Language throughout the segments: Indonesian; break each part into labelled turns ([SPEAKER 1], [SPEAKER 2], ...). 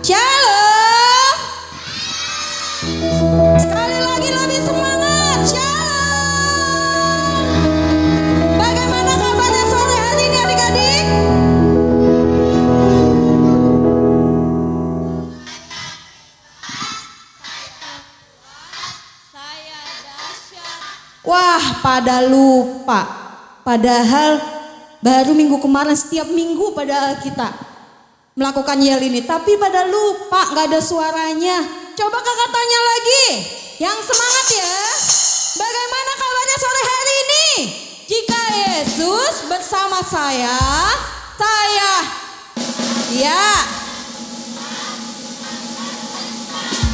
[SPEAKER 1] Shalom. Sekali lagi lebih semangat. Shalom. Bagaimana kabarnya sore hari ini adik-adik? Wah, pada lupa. Padahal baru minggu kemarin setiap minggu pada kita melakukan yel ini, tapi pada lupa, nggak ada suaranya. Coba kakak tanya lagi, yang semangat ya. Bagaimana kabarnya sore hari ini? Jika Yesus bersama saya, ya.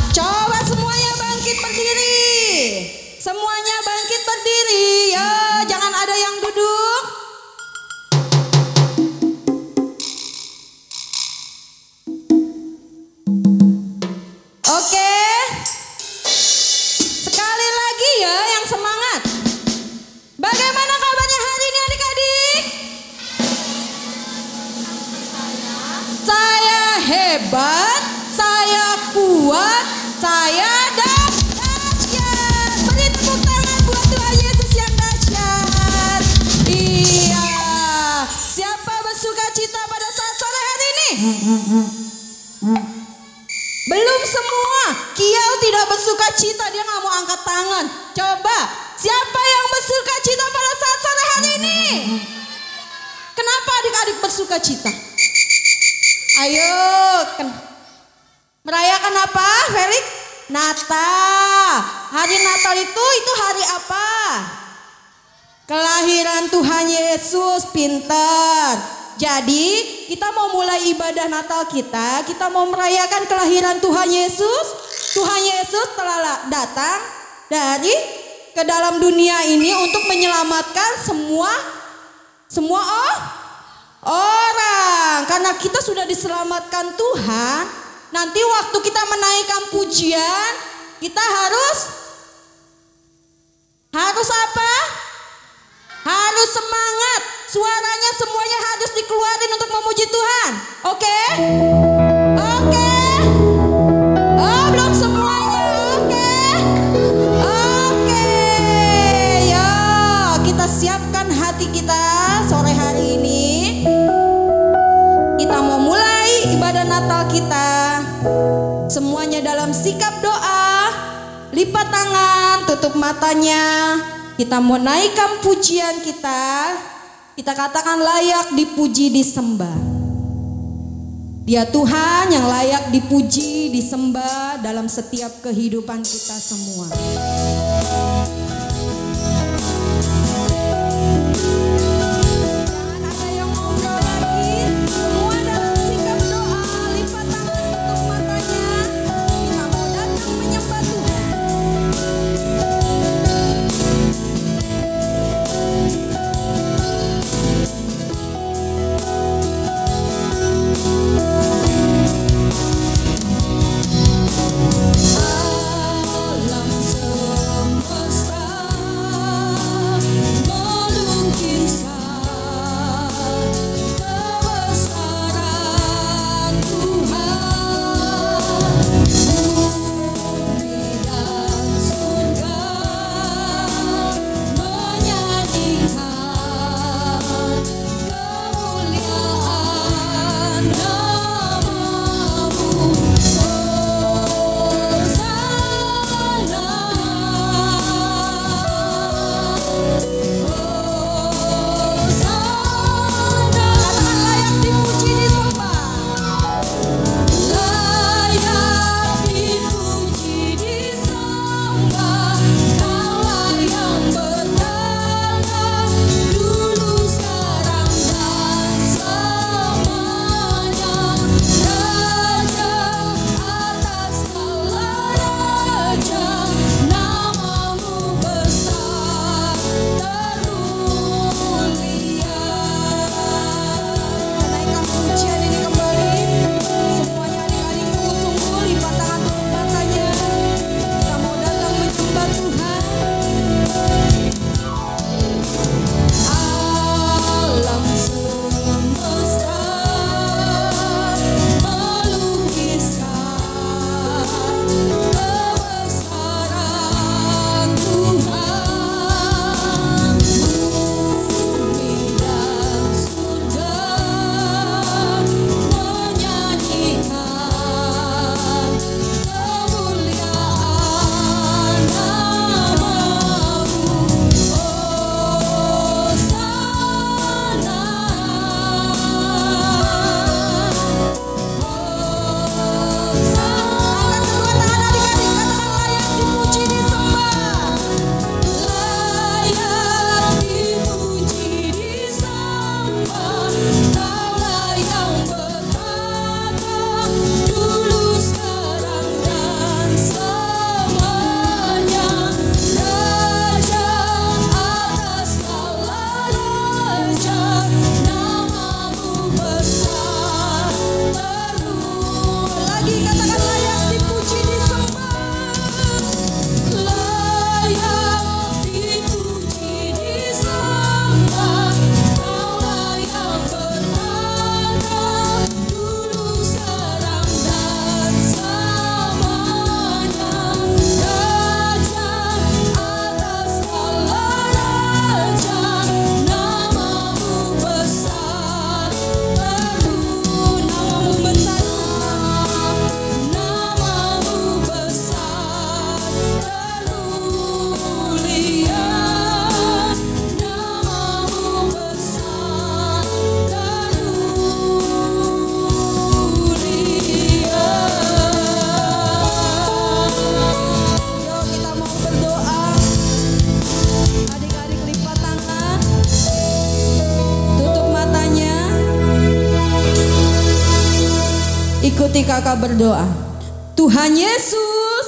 [SPEAKER 1] Coba semuanya bangkit berdiri. Semuanya bangkit berdiri, ya. Jangan ada yang duduk. Oke, sekali lagi ya yang semangat. Bagaimana kabarnya hari ini adik-adik? Saya hebat, saya kuat, saya dahsyat. Beri tepuk tangan buat Tuhan Yesus yang dahsyat. Iya, siapa bersuka cita pada saat sore hari ini? Belum semua. Kiau tidak bersuka cita, dia nggak mau angkat tangan. Coba, siapa yang bersuka cita pada saat sore hari ini? Kenapa adik-adik bersuka cita? Ayo, merayakan apa, Felix? Natal. Hari Natal itu hari apa? Kelahiran Tuhan Yesus, pintar. Jadi kita mau mulai ibadah Natal kita mau merayakan kelahiran Tuhan Yesus. Tuhan Yesus telah datang ke dalam dunia ini untuk menyelamatkan semua orang. Karena kita sudah diselamatkan Tuhan, nanti waktu kita menaikkan pujian, kita harus apa? Harus semangat. Suaranya semuanya harus dikeluarin untuk memuji Tuhan. Oke? Oke? Oh, belum semuanya. Oke? Oke. Ya, kita siapkan hati kita sore hari ini. Kita mau mulai ibadah Natal kita. Semuanya dalam sikap doa. Lipat tangan, tutup matanya. Kita mau naikkan pujian kita. Kita katakan layak dipuji disembah. Dia Tuhan yang layak dipuji disembah dalam setiap kehidupan kita semua. Jangan ada yang ngobrol lagi. Semua dalam sikap doa. Lipat tangan, tutup matanya. Kita mau datang menyembah Tuhan. Alam kakak berdoa. Tuhan Yesus,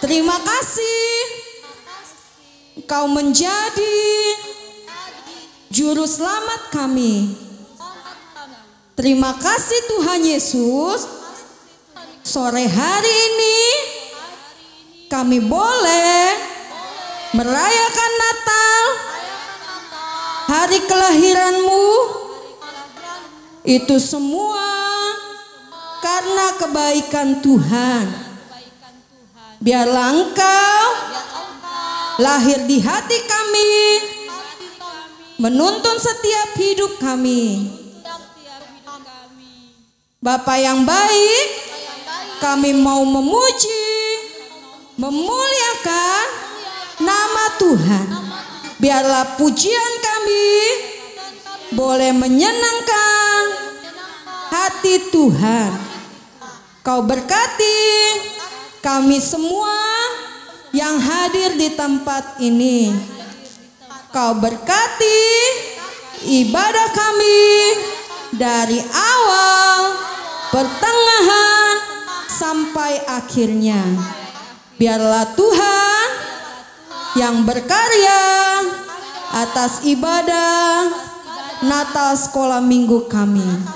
[SPEAKER 1] terima kasih Engkau menjadi juru selamat kami. Terima kasih Tuhan Yesus, sore hari ini kami boleh merayakan Natal, hari kelahiran-Mu. Itu semua karena kebaikan Tuhan. Biarlah Engkau lahir di hati kami, menuntun setiap hidup kami. Bapa yang baik, kami mau memuji, memuliakan nama Tuhan. Biarlah pujian kami boleh menyenangkan hati Tuhan. Kau berkati kami semua yang hadir di tempat ini. Kau berkati ibadah kami dari awal, pertengahan, sampai akhirnya. Biarlah Tuhan yang berkarya atas ibadah Natal sekolah minggu kami.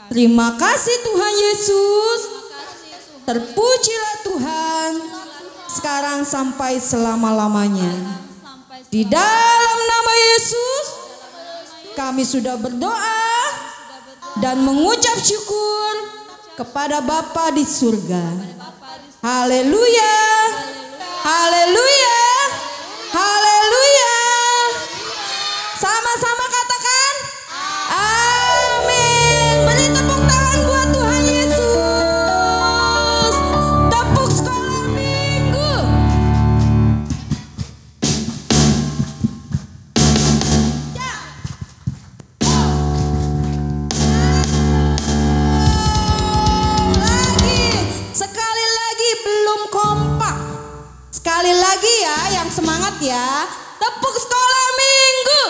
[SPEAKER 1] Terima kasih Tuhan Yesus. Terpujilah Tuhan sekarang sampai selama-lamanya. Di dalam nama Yesus kami sudah berdoa dan mengucap syukur kepada Bapa di surga. Haleluya, haleluya, haleluya. Sama-sama katakan amin. Beri tepuk tangan buat Tuhan Yesus. Tepuk sekolah minggu. Sekali lagi belum kompak. Sekali lagi ya, yang semangat ya. Tepuk sekolah minggu.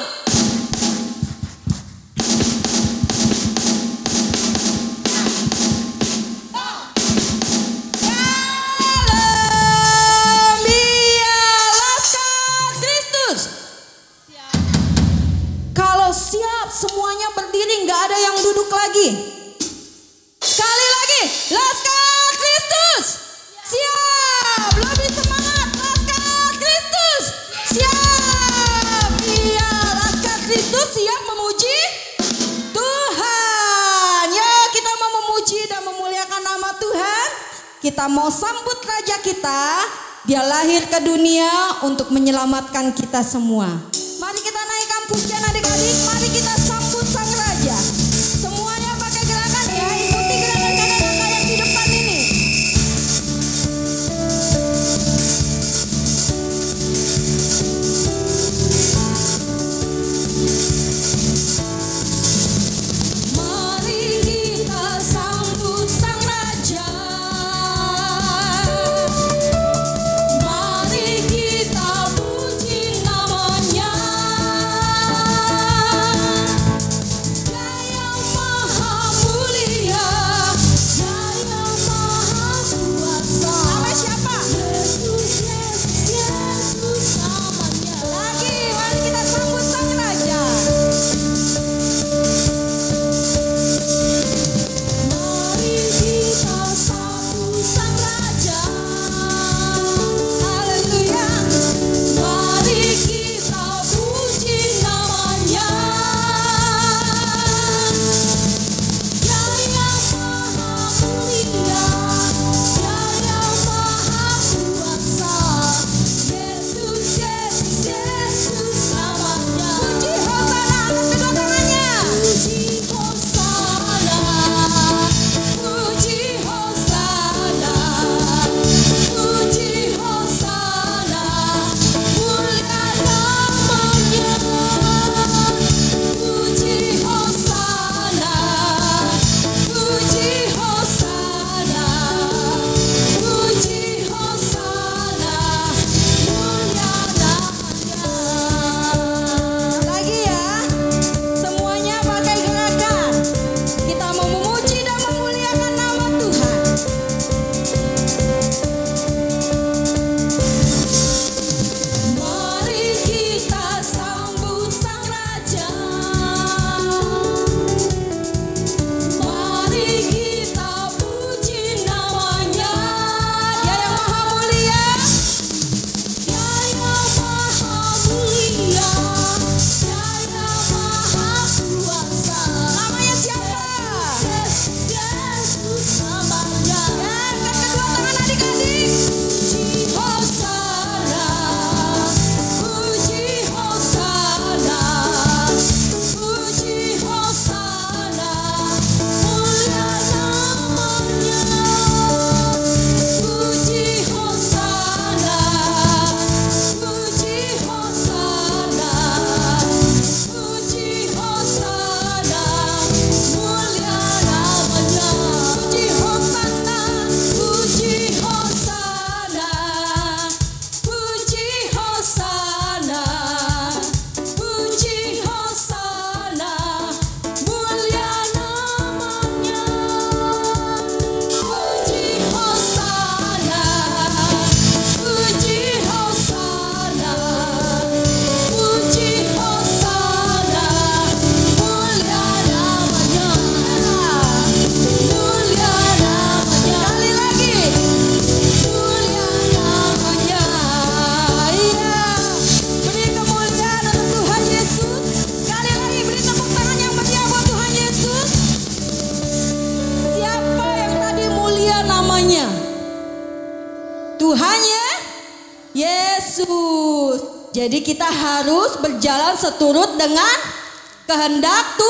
[SPEAKER 1] Kalau siap semuanya berdiri, nggak ada yang duduk lagi. Sekali lagi, Laskar Kristus siap. Lebih semangat, Laskar Kristus siap. Iya, Laskar Kristus siap memuji Tuhan. Ya, kita mau memuji dan memuliakan nama Tuhan. Kita mau sambut Raja kita. Dia lahir ke dunia untuk menyelamatkan kita semua. Mari kita naikkan pujian adik-adik. Mari kita sambut Sang Raja. Semuanya pakai gerakan ya. Ikuti gerakan kakak-kakak yang di depan ini. Mari kita sambut Sang Raja. Mari kita puji namanya. Yesus. Jadi kita harus berjalan seturut dengan kehendak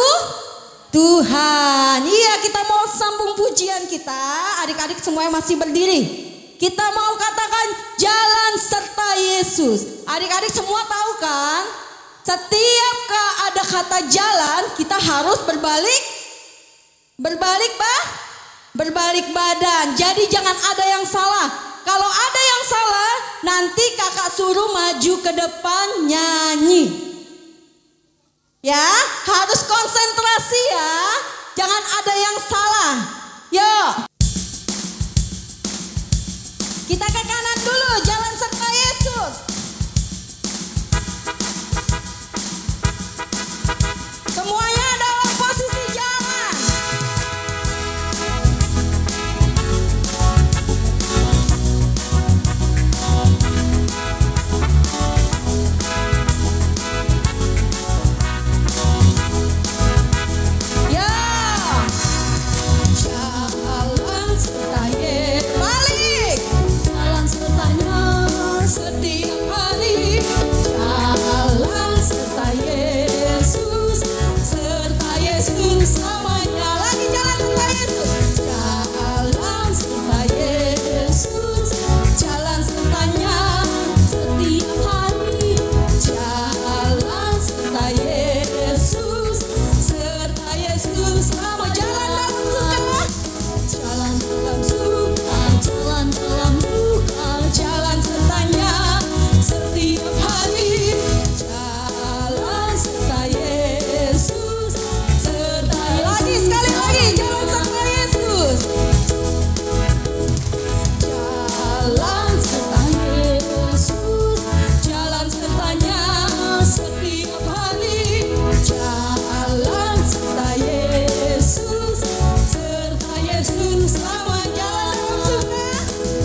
[SPEAKER 1] Tuhan. Iya, kita mau sambung pujian kita. Adik-adik semuanya masih berdiri. Kita mau katakan jalan serta Yesus. Adik-adik semua tahu kan? Setiap ada kata jalan, kita harus berbalik badan. Jadi jangan ada yang salah. Kalau ada yang salah, nanti kakak suruh maju ke depan nyanyi. Ya, harus konsentrasi ya. Jangan ada yang salah. Yuk. Kita ke kanan dulu, jalan serta Yesus. Semuanya dalam posisi jalan. Ya. Jalan serta Yesus. Balik. Jalan sertanya setiap hari. Jalan serta Yesus. Serta Yesus selamanya. Lagi jalan serta Yesus. Jalan serta Yesus. Jalan sertanya setiap hari. Jalan serta Yesus. Serta Yesus selama jalan dalam suka. Jalan dalam suka. Jalan dalam duka. Jalan sertanya setiap hari. Jalan serta Yesus. Serta lagi sekali lagi jalan serta Yesus. Jalan serta Yesus. Jalan sertanya setiap hari. Jalan serta Yesus. Serta Yesus selama jalan dalam suka.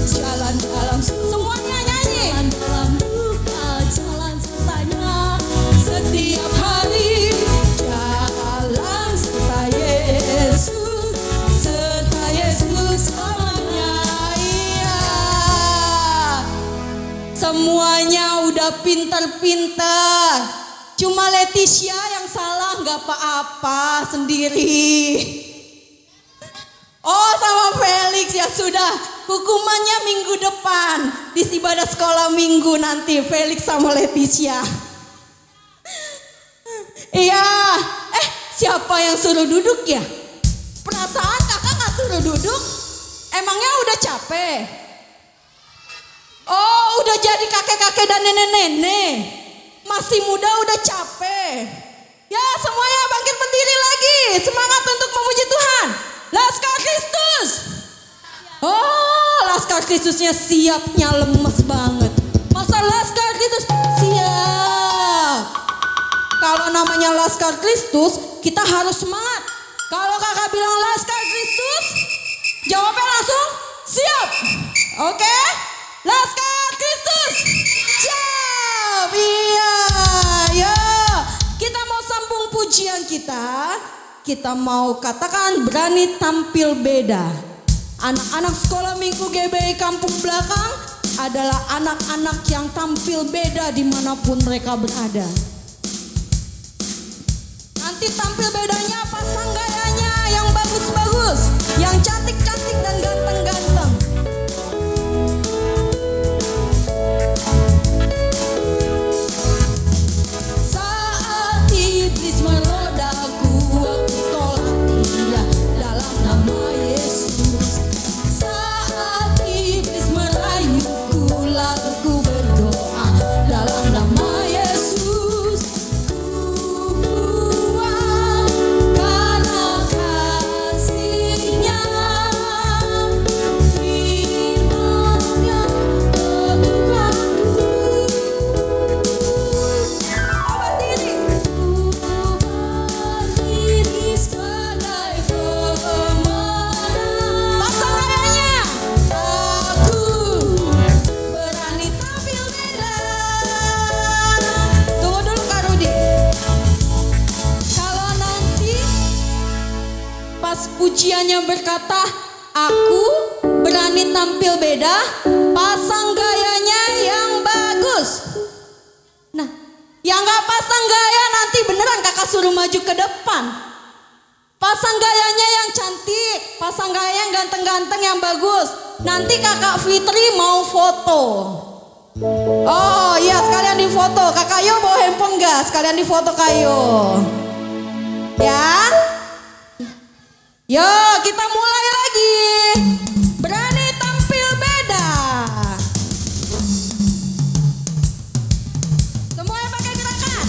[SPEAKER 1] Jalan dalam semuanya nyanyi. Jalan dalam duka. Jalan sertanya setiap hari. Jalan serta Yesus. Serta Yesus selamanya. Iya. Semuanya udah pintar-pintar. Cuma Leticia yang salah, nggak apa-apa sendiri. Oh, sama Felix ya sudah. Hukumannya minggu depan di ibadah sekolah minggu nanti Felix sama Leticia. Iya. Siapa yang suruh duduk ya? Perasaan kakak nggak suruh duduk? Emangnya udah capek? Oh, udah jadi kakek-kakek dan nenek-nenek. Masih muda udah capek. Ya, semuanya bangkit berdiri lagi. Semangat untuk memuji Tuhan. Laskar Kristus. Oh, Laskar Kristusnya siapnya lemes banget. Masa Laskar Kristus siap? Kalau namanya Laskar Kristus, kita harus semangat. Kalau kakak bilang Laskar Kristus, jawabnya langsung siap. Oke? Laskar Kristus siap. Iya. Ya. Kita mau sambung pujian kita. Kita mau katakan berani tampil beda. Anak-anak sekolah minggu GBI Kampung Belakang adalah anak-anak yang tampil beda dimanapun mereka berada. Nanti tampil bedanya pasang gayanya yang bagus-bagus, yang cantik-cantik dan ganteng-ganteng. Saat iblis melodaku, aku tolak dia dalam nama Yesus. Saat iblis merayuku, lalu ku berdoa dalam nama Yesus. Karena kasih-Nya, firman-Nya teguhkanku. Berdiri sebagai pemenang. Pasang gayanya. Aku berani tampil beda. Tunggu dulu Kak Rudi. Kalau nanti pas pujiannya berkata, aku berani tampil beda, pasang gayanya yang bagus. maju ke depan. Pasang gayanya yang cantik, pasang gaya yang ganteng-ganteng yang bagus. Nanti kakak Fitri mau foto. Oh iya, sekalian difoto. Kakak Yo bawa handphone gak? Sekalian difoto Kayo. Ya. Yo, kita mulai lagi. Berani tampil beda. Semuanya pakai gerakan.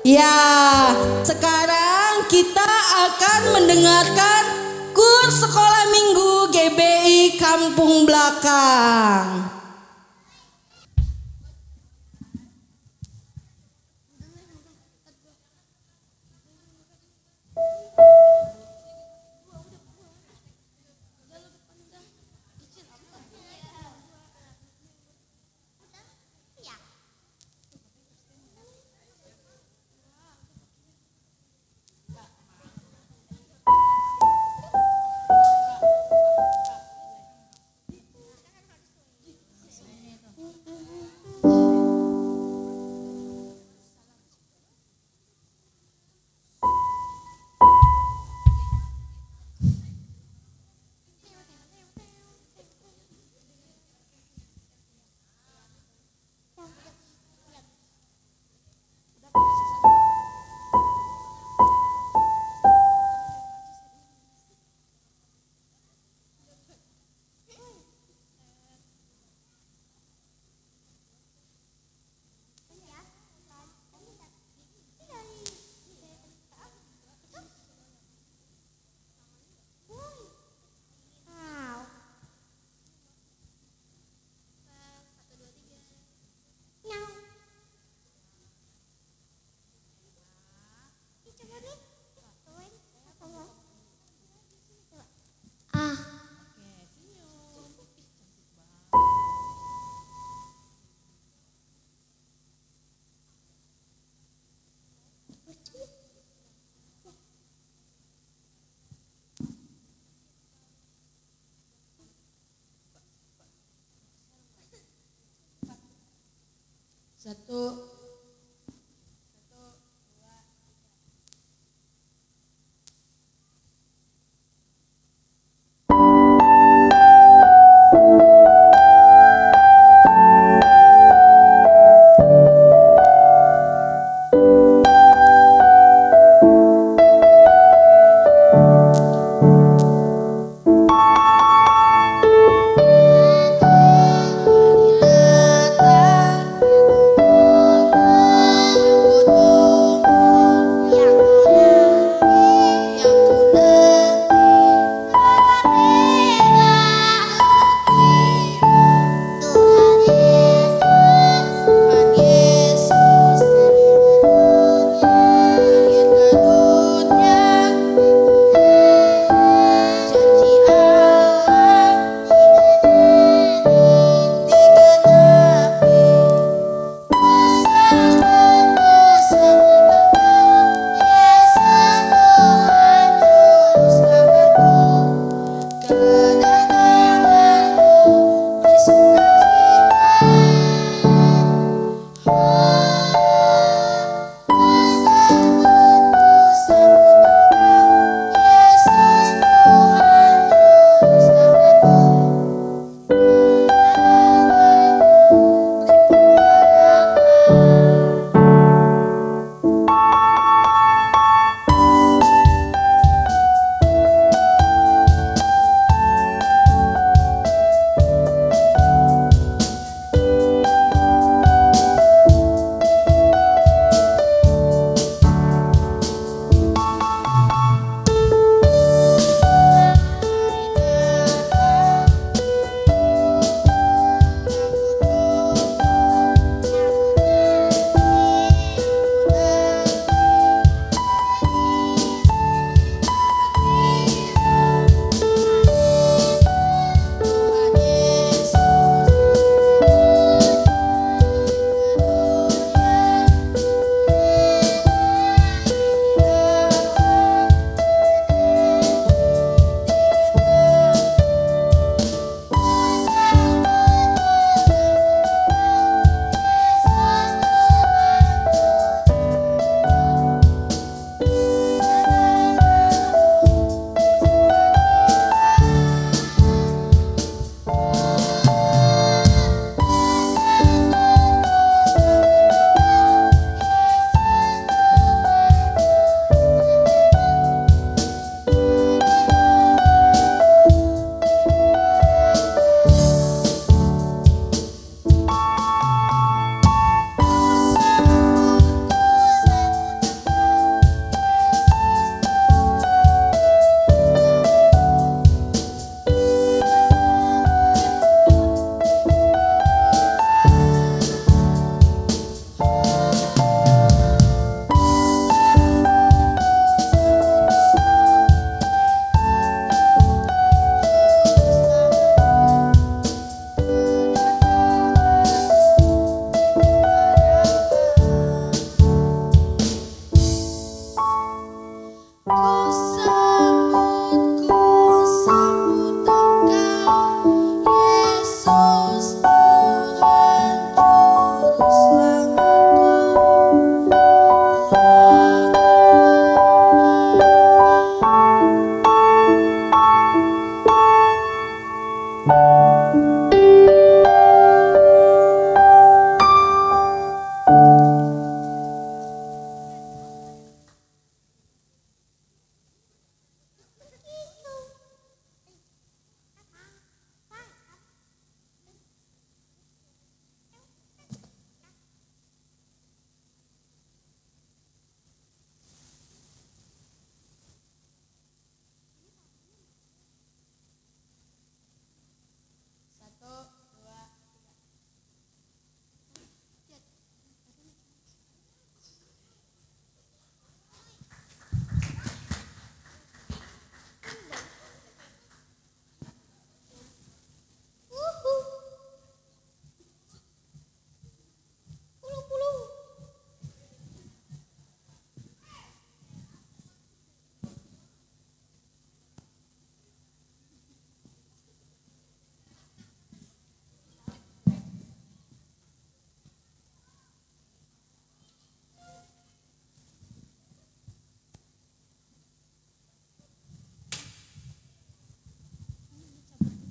[SPEAKER 1] Ya, sekarang kita akan mendengarkan kurs sekolah minggu GBI Kampung Belakang. Satu.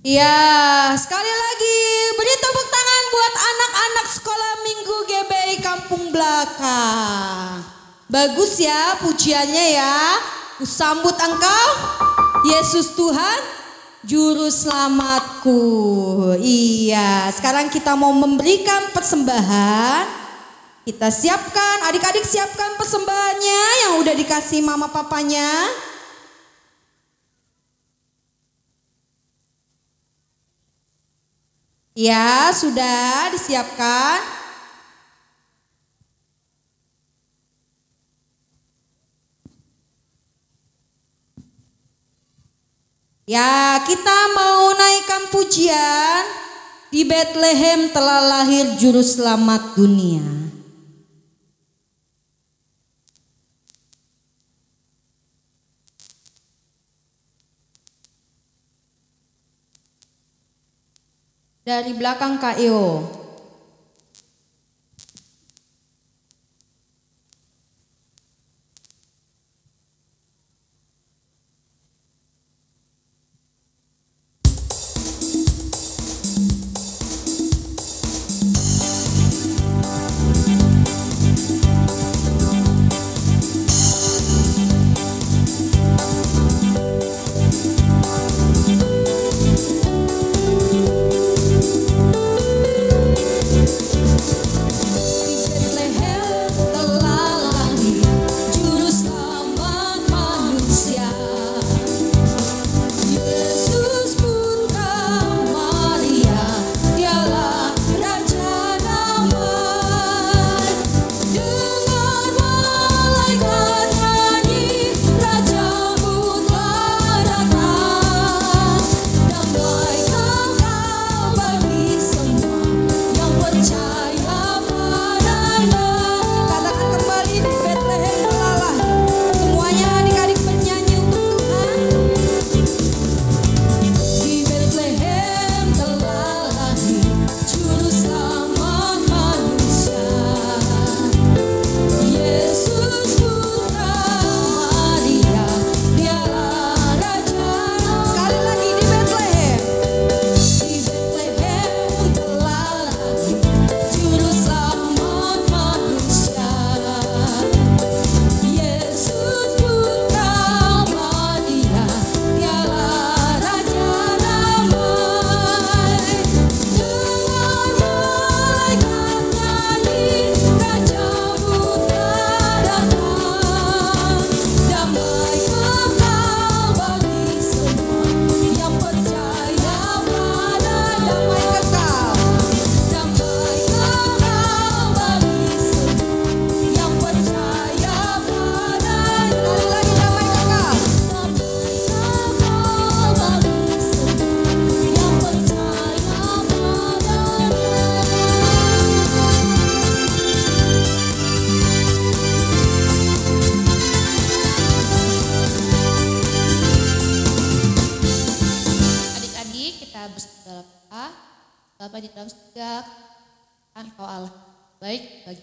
[SPEAKER 1] Iya, sekali lagi beri tepuk tangan buat anak-anak sekolah minggu GBI Kampung Belakang. Bagus ya pujiannya ya. Kusambut engkau, Yesus Tuhan, Juru Selamatku. Iya, sekarang kita mau memberikan persembahan. Kita siapkan, adik-adik siapkan persembahannya yang udah dikasih mama papanya. Ya, sudah disiapkan. Ya, kita mau naikkan pujian. Di Bethlehem telah lahir Juru Selamat dunia. Dari belakang KIO.
[SPEAKER 2] Bapa di dalam surga, Engkau Allah baik bagi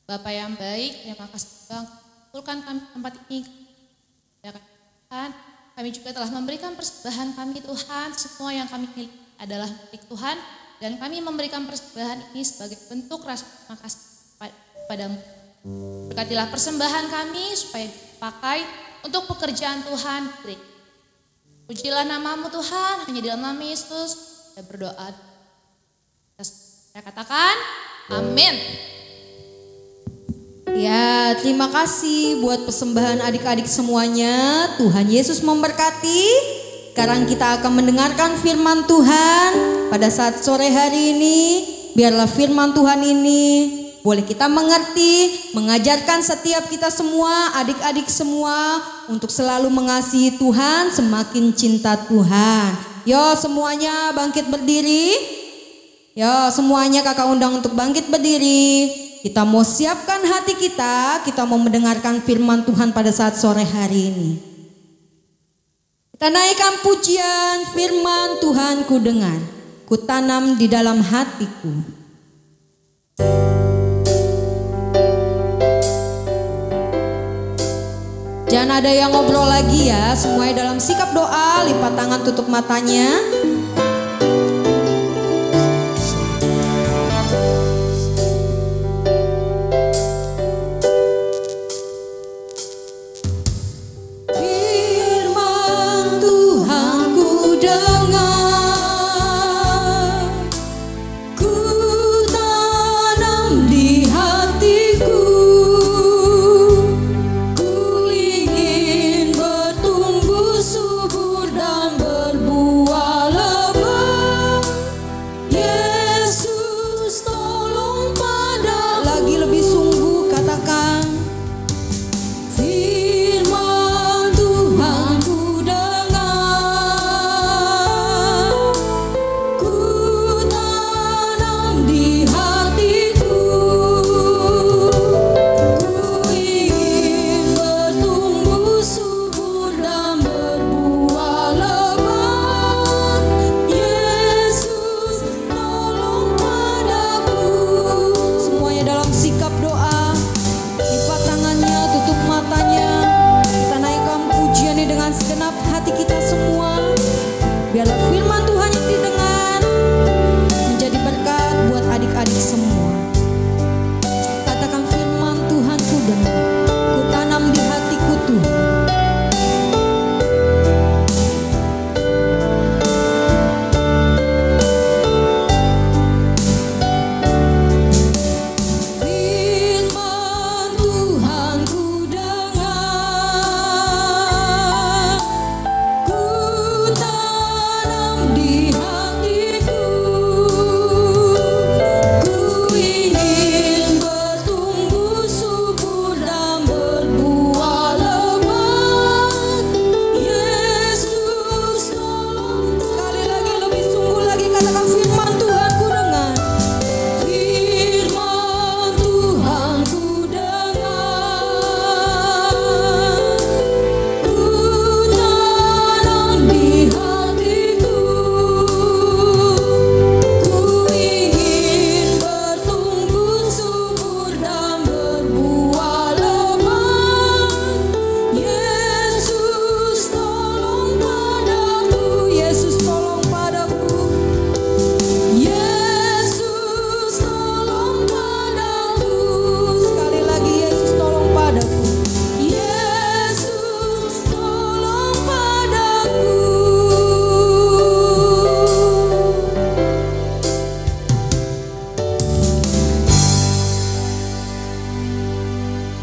[SPEAKER 2] Bapa yang baik. Terima kasih Bang, kumpulkan kami tempat ini. Ya Tuhan, kami juga telah memberikan persembahan kami Tuhan. Semua yang kami miliki adalah milik Tuhan, dan kami memberikan persembahan ini sebagai bentuk rasa terima kasih padamu. Berkatilah persembahan kami supaya dipakai untuk pekerjaan Tuhan. Pujilah namamu Tuhan, hanya di dalam nama Yesus saya berdoa. Saya katakan amin.
[SPEAKER 1] Ya, terima kasih buat persembahan adik-adik semuanya. Tuhan Yesus memberkati. Sekarang kita akan mendengarkan firman Tuhan pada saat sore hari ini. Biarlah firman Tuhan ini boleh kita mengerti, mengajarkan setiap kita semua, adik-adik semua, untuk selalu mengasihi Tuhan, semakin cinta Tuhan. Yo, semuanya bangkit berdiri. Yo, semuanya kakak undang untuk bangkit berdiri. Kita mau siapkan hati kita mau mendengarkan firman Tuhan pada saat sore hari ini. Kita naikkan pujian firman Tuhan ku dengar, ku tanam di dalam hatiku. Jangan ada yang ngobrol lagi ya, semuanya dalam sikap doa, lipat tangan tutup matanya.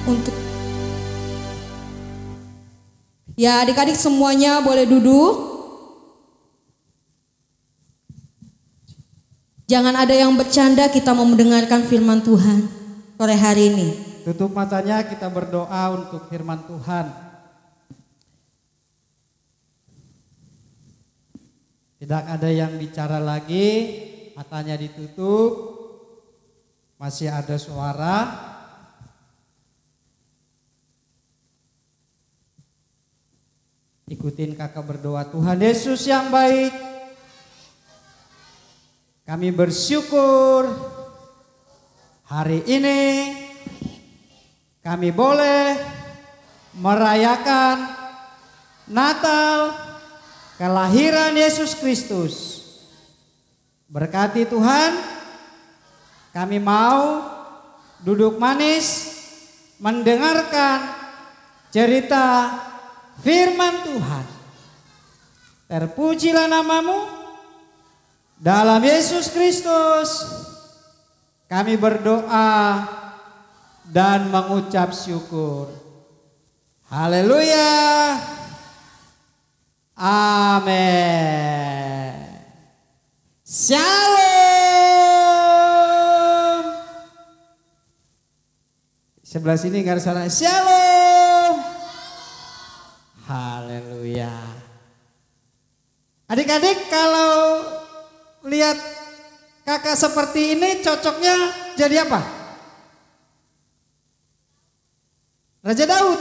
[SPEAKER 1] untuk ya adik-adik semuanya boleh duduk. Jangan ada yang bercanda, kita mau mendengarkan firman Tuhan sore hari ini.
[SPEAKER 3] Tutup matanya, kita berdoa untuk firman Tuhan. Tidak ada yang bicara lagi, matanya ditutup. Masih ada suara. Ikutin kakak berdoa. Tuhan Yesus yang baik, kami bersyukur hari ini kami boleh merayakan Natal kelahiran Yesus Kristus. Berkati Tuhan, kami mau duduk manis mendengarkan cerita firman Tuhan. Terpujilah namamu. Dalam Yesus Kristus kami berdoa dan mengucap syukur. Haleluya. Amin. Shalom. Sebelah sini nggak ada suara. Shalom. Haleluya. Adik-adik, kalau lihat kakak seperti ini cocoknya jadi apa? Raja Daud,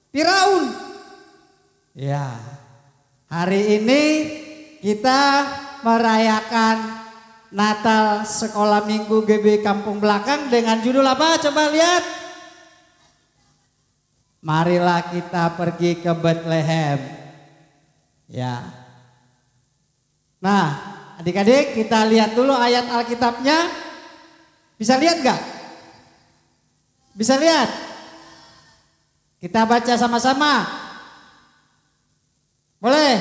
[SPEAKER 3] Firaun. Ya, hari ini kita merayakan Natal Sekolah Minggu GB Kampung Belakang dengan judul apa? Coba lihat. Marilah kita pergi ke Bethlehem. Ya. Nah, adik-adik kita lihat dulu ayat Alkitabnya. Bisa lihat gak? Bisa lihat? Kita baca sama-sama. Boleh?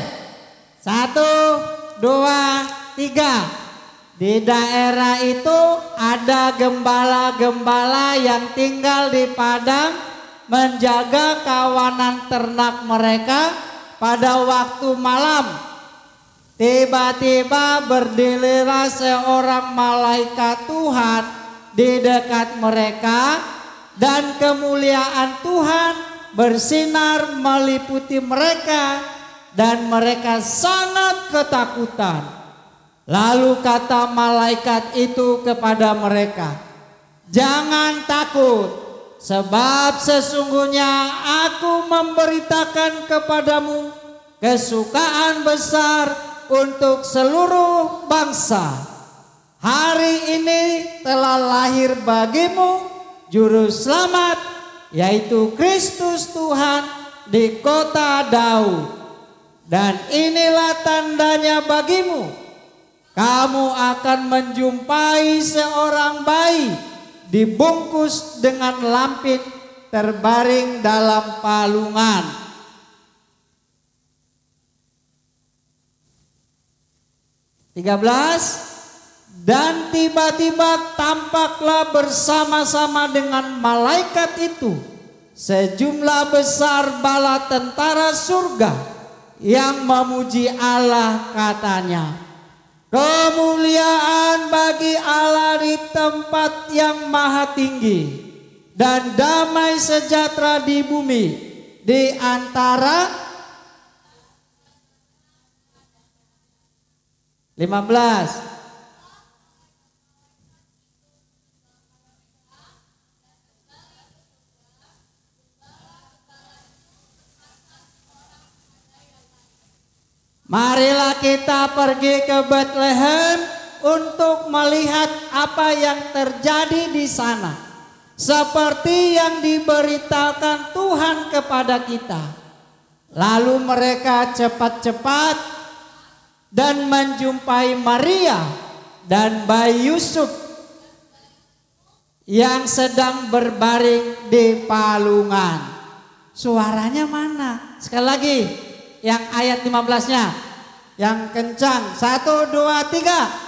[SPEAKER 3] 1, 2, 3. Di daerah itu ada gembala-gembala yang tinggal di padang menjaga kawanan ternak mereka pada waktu malam. Tiba-tiba berdirilah seorang malaikat Tuhan di dekat mereka dan kemuliaan Tuhan bersinar meliputi mereka dan mereka sangat ketakutan. Lalu kata malaikat itu kepada mereka, "Jangan takut, sebab sesungguhnya aku memberitakan kepadamu kesukaan besar untuk seluruh bangsa. Hari ini telah lahir bagimu Juru Selamat, yaitu Kristus Tuhan di kota Daud. Dan inilah tandanya bagimu, kamu akan menjumpai seorang bayi dibungkus dengan lampin terbaring dalam palungan." Dan tiba-tiba tampaklah bersama-sama dengan malaikat itu sejumlah besar bala tentara surga yang memuji Allah, katanya, "Kemuliaan bagi Allah di tempat yang maha tinggi dan damai sejahtera di bumi di antara 15. Marilah kita pergi ke Bethlehem untuk melihat apa yang terjadi di sana, seperti yang diberitakan Tuhan kepada kita. Lalu mereka cepat-cepat dan menjumpai Maria dan bayi Yusuf yang sedang berbaring di palungan. Suaranya mana? Sekali lagi, yang ayat 15-nya, yang kencang. 1, 2, 3.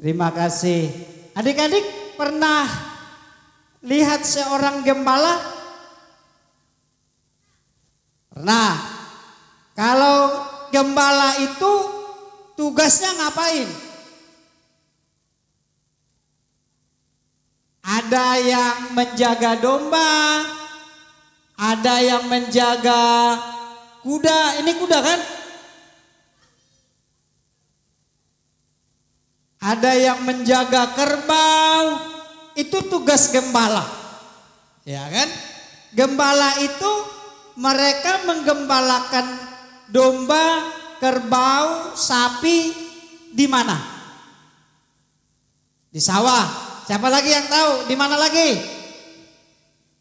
[SPEAKER 3] Terima kasih. Adik-adik pernah lihat seorang gembala? Pernah. Kalau gembala itu tugasnya ngapain? Ada yang menjaga domba, ada yang menjaga kuda. Ini kuda kan? Ada yang menjaga kerbau. Itu tugas gembala. Ya kan? Gembala itu mereka menggembalakan domba, kerbau, sapi di mana? Di sawah. Siapa lagi yang tahu? Di mana lagi?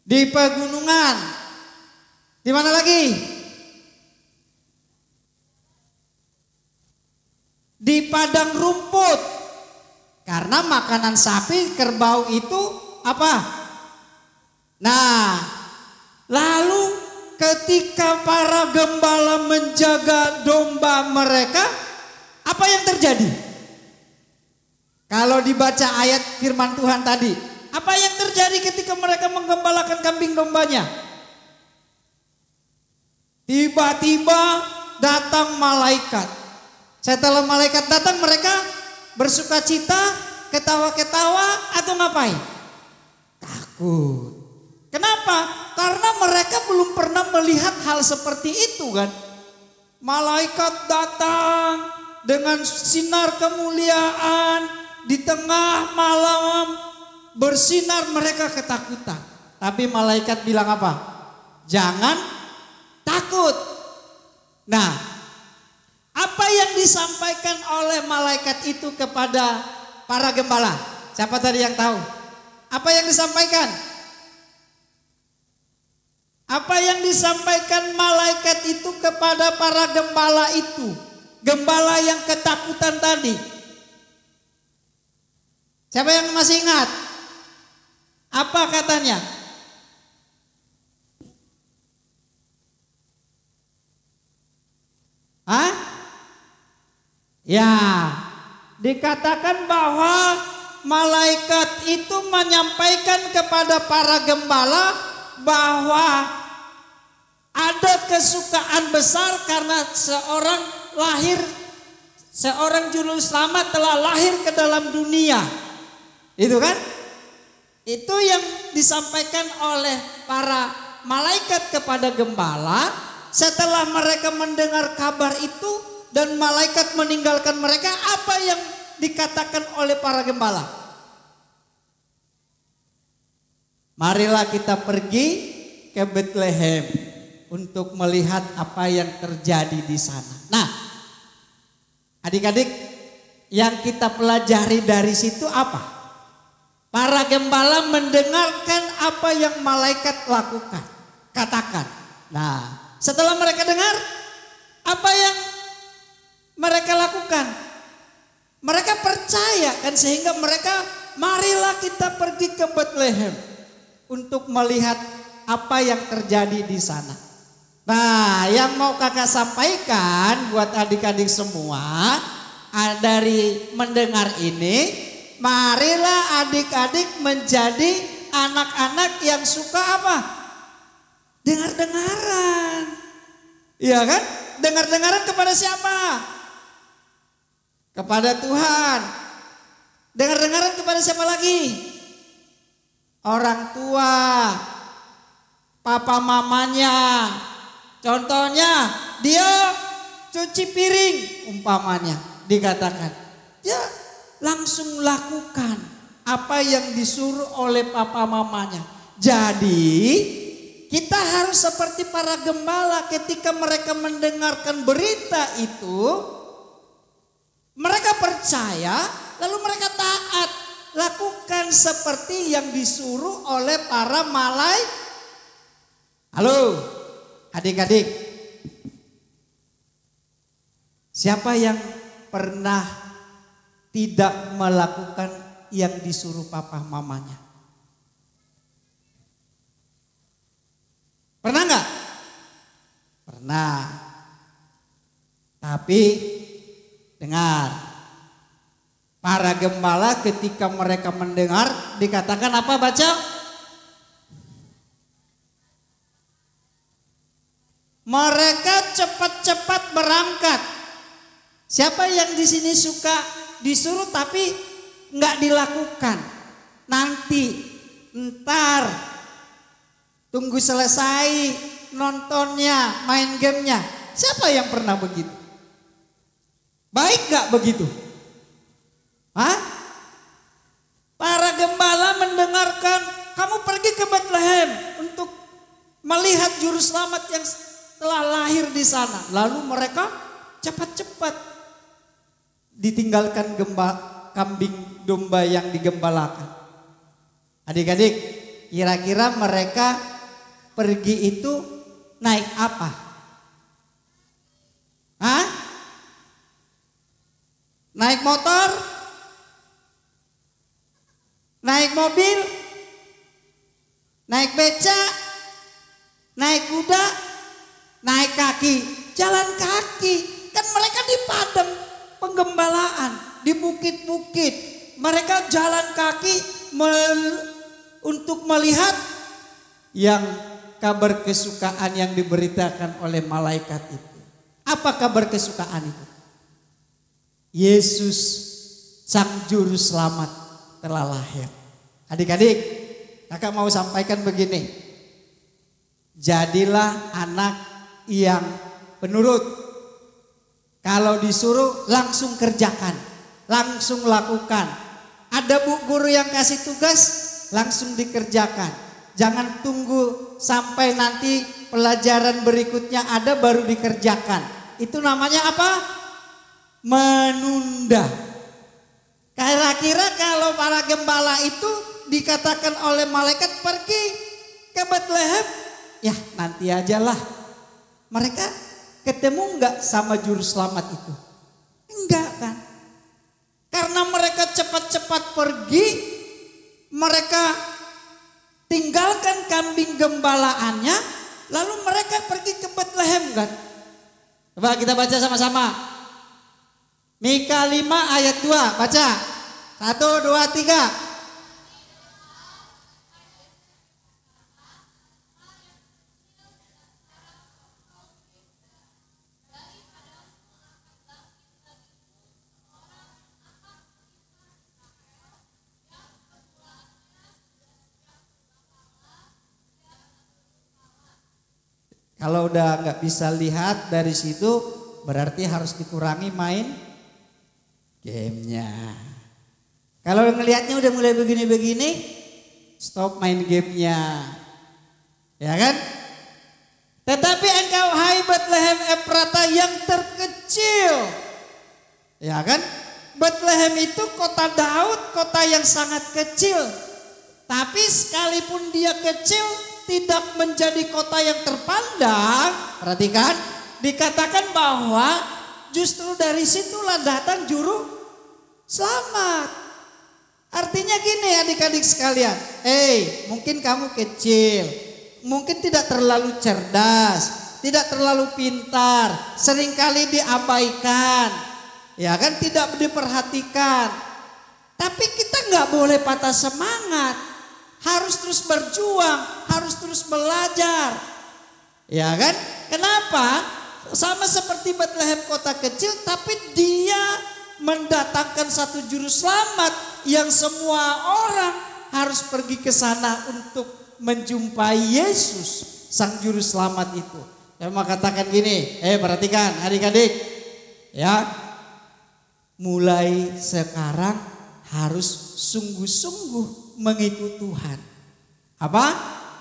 [SPEAKER 3] Di pegunungan. Di mana lagi? Di padang rumput. Karena makanan sapi, kerbau itu apa? Nah, lalu ketika para gembala menjaga domba mereka, apa yang terjadi? Kalau dibaca ayat firman Tuhan tadi, apa yang terjadi ketika mereka menggembalakan kambing dombanya? Tiba-tiba datang malaikat. Setelah malaikat datang, mereka bersukacita, ketawa-ketawa, atau ngapain? Takut. Kenapa? Karena mereka belum pernah melihat hal seperti itu kan. Malaikat datang dengan sinar kemuliaan. Di tengah malam bersinar, mereka ketakutan. Tapi malaikat bilang apa? Jangan takut. Nah, apa yang disampaikan oleh malaikat itu kepada para gembala? Siapa tadi yang tahu? Apa yang disampaikan? Apa yang disampaikan malaikat itu kepada para gembala itu? Gembala yang ketakutan tadi. Siapa yang masih ingat? Apa katanya? Hah? Ya, dikatakan bahwa malaikat itu menyampaikan kepada para gembala bahwa ada kesukaan besar karena seorang juru selamat telah lahir ke dalam dunia. Itu kan? Itu yang disampaikan oleh para malaikat kepada gembala setelah mereka mendengar kabar itu dan malaikat meninggalkan mereka. Apa yang dikatakan oleh para gembala? Marilah kita pergi ke Bethlehem untuk melihat apa yang terjadi di sana. Nah, adik-adik, yang kita pelajari dari situ apa? Para gembala mendengarkan apa yang malaikat lakukan, katakan. Nah, setelah mereka dengar, apa yang mereka lakukan? Mereka percaya kan, sehingga mereka, marilah kita pergi ke Bethlehem untuk melihat apa yang terjadi di sana. Nah, yang mau kakak sampaikan buat adik-adik semua dari mendengar ini, marilah adik-adik menjadi anak-anak yang suka apa? Dengar-dengaran. Iya kan? Dengar-dengaran kepada siapa? Kepada Tuhan. Dengar-dengaran kepada siapa lagi? Orang tua, papa mamanya. Contohnya, dia cuci piring umpamanya, dikatakan. Ya, langsung lakukan apa yang disuruh oleh papa mamanya. Jadi kita harus seperti para gembala ketika mereka mendengarkan berita itu. Mereka percaya lalu mereka taat. Lakukan seperti yang disuruh oleh para malaikat. Halo adik-adik. Siapa yang pernah tidak melakukan yang disuruh papa mamanya? Pernah nggak? Pernah. Tapi dengar, Para gembala ketika mereka mendengar dikatakan apa, baca? Mereka cepat-cepat berangkat. Siapa yang di sini suka disuruh tapi nggak dilakukan? Nanti, ntar, tunggu selesai nontonnya, main gamenya. Siapa yang pernah begitu? Baik nggak begitu? Hah? Para gembala mendengarkan kamu pergi ke Bethlehem untuk melihat juru selamat yang telah lahir di sana. Lalu mereka cepat-cepat ditinggalkan kambing domba yang digembalakan. Adik-adik, kira-kira mereka pergi itu naik apa? Hah? Naik motor? Naik mobil? Naik beca? Naik kuda? Naik kaki? Jalan kaki. Kan mereka di padang penggembalaan, di bukit-bukit. Mereka jalan kaki untuk melihat yang kabar kesukaan yang diberitakan oleh malaikat itu. Apa kabar kesukaan itu? Yesus sang juru selamat telah lahir. Adik-adik, kakak mau sampaikan begini. Jadilah anak yang penurut. Kalau disuruh langsung kerjakan, langsung lakukan. Ada bu guru yang kasih tugas, langsung dikerjakan. Jangan tunggu sampai nanti pelajaran berikutnya ada baru dikerjakan. Itu namanya apa? Menunda. Kira-kira kalau para gembala itu dikatakan oleh malaikat pergi ke Bethlehem, ya nanti ajalah. Mereka ketemu enggak sama juru selamat itu? Enggak kan? Karena mereka cepat-cepat pergi, mereka tinggalkan kambing gembalaannya, lalu mereka pergi ke Bethlehem kan? Coba kita baca sama-sama. Mika 5 ayat 2, baca. 1, 2, 3. Kalau udah nggak bisa lihat dari situ, berarti harus dikurangi main gamenya. Kalau ngelihatnya udah mulai begini-begini, stop main gamenya, ya kan? Tetapi engkau hai Bethlehem Efrata yang terkecil, ya kan? Bethlehem itu kota Daud, kota yang sangat kecil. Tapi sekalipun dia kecil, tidak menjadi kota yang terpandang. Perhatikan, dikatakan bahwa justru dari situlah datang juru selamat. Artinya gini adik-adik sekalian, mungkin kamu kecil, mungkin tidak terlalu cerdas, tidak terlalu pintar, seringkali diabaikan, ya kan, tidak diperhatikan. Tapi kita nggak boleh patah semangat, harus terus berjuang, harus terus belajar, ya kan? Kenapa? Sama seperti Bethlehem kota kecil, tapi dia mendatangkan satu juru selamat yang semua orang harus pergi ke sana untuk menjumpai Yesus sang juru selamat itu. Saya mau katakan gini, perhatikan adik-adik, ya, mulai sekarang harus sungguh-sungguh mengikut Tuhan. Apa?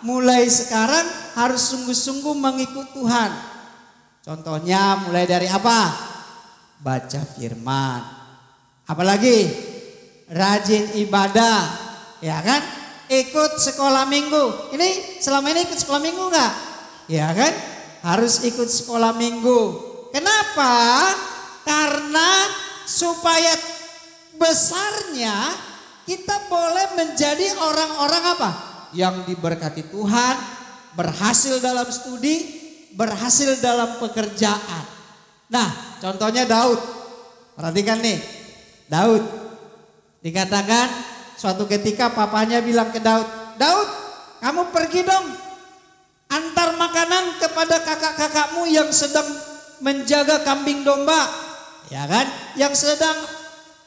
[SPEAKER 3] Mulai sekarang harus sungguh-sungguh mengikut Tuhan. Contohnya mulai dari apa? Baca firman. Apalagi rajin ibadah, ya kan? Ikut sekolah minggu. Ini selama ini ikut sekolah minggu enggak? Ya kan? Harus ikut sekolah minggu. Kenapa? Karena supaya besarnya kita boleh menjadi orang-orang apa? Yang diberkati Tuhan, berhasil dalam studi, berhasil dalam pekerjaan. Nah, contohnya Daud. Perhatikan nih, Daud. Dikatakan suatu ketika papanya bilang ke Daud, Daud, kamu pergi dong, antar makanan kepada kakak-kakakmu yang sedang menjaga kambing domba, ya kan? Yang sedang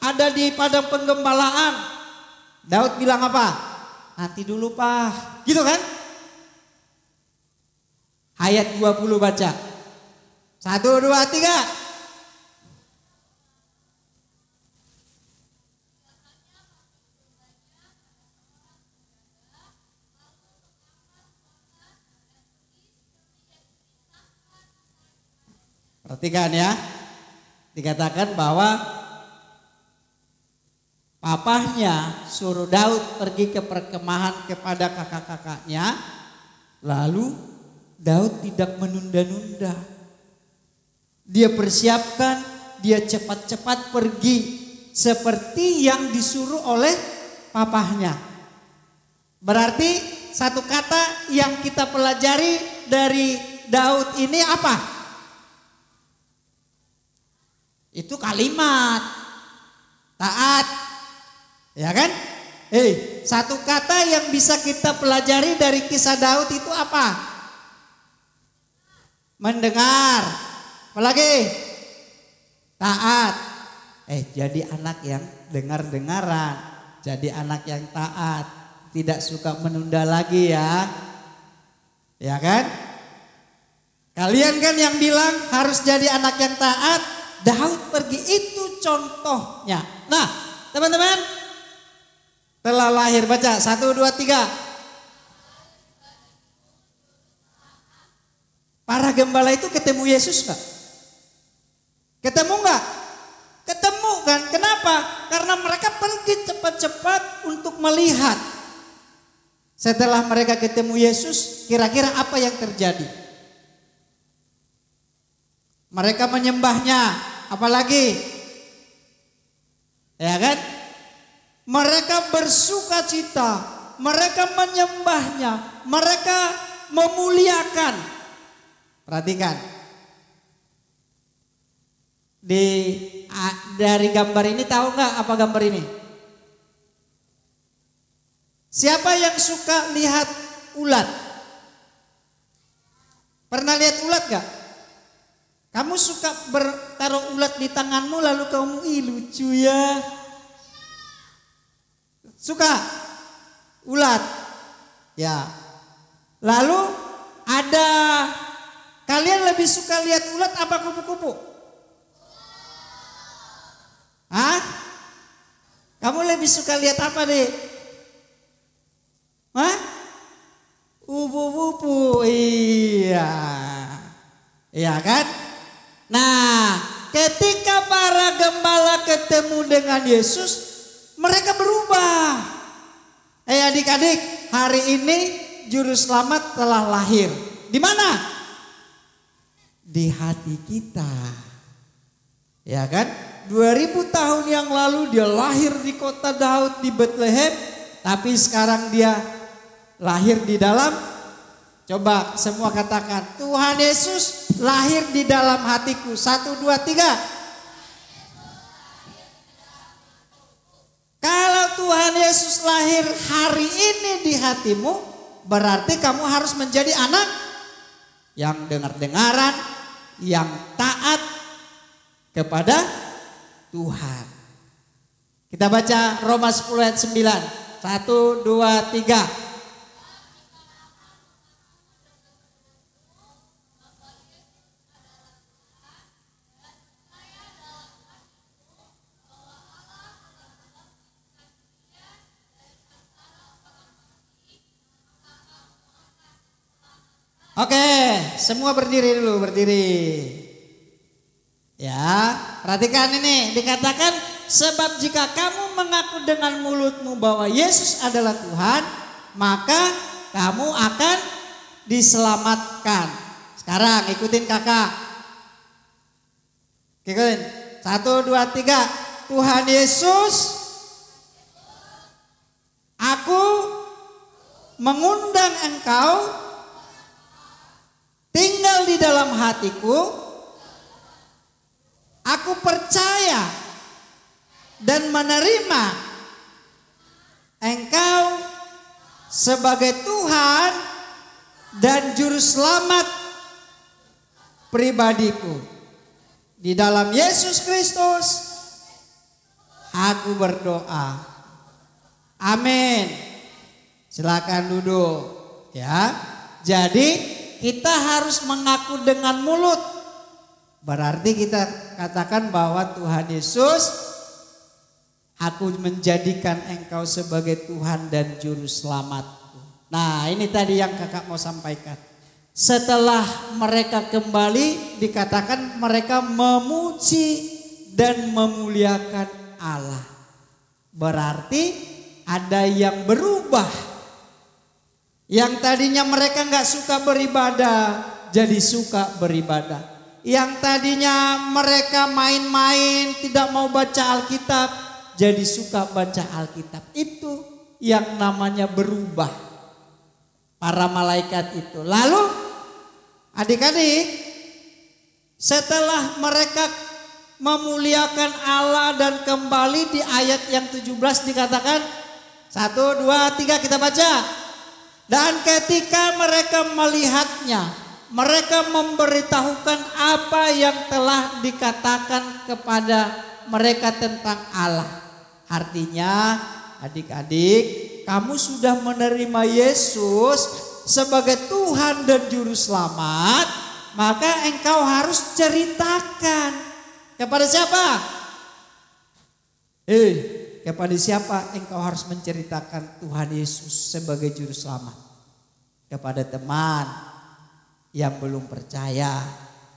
[SPEAKER 3] ada di padang penggembalaan. Daud bilang apa? Nanti dulu Pak, gitu kan? Ayat 20 baca. 1, 2, 3. Perhatikan ya, dikatakan bahwa papahnya suruh Daud pergi ke perkemahan kepada kakak-kakaknya, lalu Daud tidak menunda-nunda. Dia persiapkan, dia cepat-cepat pergi seperti yang disuruh oleh papahnya. Berarti satu kata yang kita pelajari dari Daud ini apa? Itu kalimat taat, ya kan? Satu kata yang bisa kita pelajari dari kisah Daud itu apa? Mendengar. Apalagi? Taat. Jadi anak yang dengar-dengaran, jadi anak yang taat, tidak suka menunda lagi ya. Ya kan? Kalian kan yang bilang harus jadi anak yang taat. Daud pergi, itu contohnya. Nah, teman-teman, telah lahir, baca 1, 2, 3. Para gembala itu ketemu Yesus gak? Ketemu gak? Ketemu kan? Kenapa? Karena mereka pergi cepat-cepat untuk melihat. Setelah mereka ketemu Yesus, kira-kira apa yang terjadi? Mereka menyembahnya. Apalagi, ya kan? Mereka bersuka cita, mereka menyembahnya, mereka memuliakan. Perhatikan, dari gambar ini tahu nggak apa gambar ini? Siapa yang suka lihat ulat? Pernah lihat ulat gak? Kamu suka bertaruh ulat di tanganmu lalu kamu lucu ya. Suka ulat. Ya. Lalu ada, kalian lebih suka lihat ulat apa kupu-kupu? Hah? Kamu lebih suka lihat apa deh? Hah? Upu-upu. Iya. Iya kan? Nah, ketika para gembala ketemu dengan Yesus, mereka berubah. Adik-adik, hari ini juru selamat telah lahir. Di mana? Di hati kita. Ya kan? 2000 tahun yang lalu dia lahir di kota Daud di Bethlehem, tapi sekarang dia lahir di dalam, coba semua katakan, Tuhan Yesus lahir di dalam hatiku. 1, 2, 3. Kalau Tuhan Yesus lahir hari ini di hatimu, berarti kamu harus menjadi anak yang dengar-dengaran, yang taat kepada Tuhan. Kita baca Roma 10 ayat 9. 1, 2, 3. Oke, semua berdiri dulu, berdiri. Ya, perhatikan ini, dikatakan sebab jika kamu mengaku dengan mulutmu bahwa Yesus adalah Tuhan, maka kamu akan diselamatkan. Sekarang ikutin kakak. Ikutin. 1, 2, 3. Tuhan Yesus, aku mengundang engkau tinggal di dalam hatiku. Aku percaya dan menerima Engkau sebagai Tuhan dan Juru Selamat pribadiku. Di dalam Yesus Kristus aku berdoa. Amin. Silakan duduk ya. Jadi kita harus mengaku dengan mulut. Berarti kita katakan bahwa Tuhan Yesus, aku menjadikan Engkau sebagai Tuhan dan Juru Selamatku. Nah, ini tadi yang kakak mau sampaikan. Setelah mereka kembali, dikatakan mereka memuji dan memuliakan Allah. Berarti ada yang berubah. Yang tadinya mereka gak suka beribadah, jadi suka beribadah. Yang tadinya mereka main-main, tidak mau baca Alkitab, jadi suka baca Alkitab. Itu yang namanya berubah. Para malaikat itu. Lalu adik-adik, setelah mereka memuliakan Allah dan kembali di ayat yang 17 dikatakan 1, 2, 3 kita baca. Dan ketika mereka melihatnya, mereka memberitahukan apa yang telah dikatakan kepada mereka tentang Allah. Artinya adik-adik, kamu sudah menerima Yesus sebagai Tuhan dan Juru Selamat, maka engkau harus ceritakan. Kepada siapa? Kepada siapa engkau harus menceritakan Tuhan Yesus sebagai Juru Selamat? Kepada teman yang belum percaya,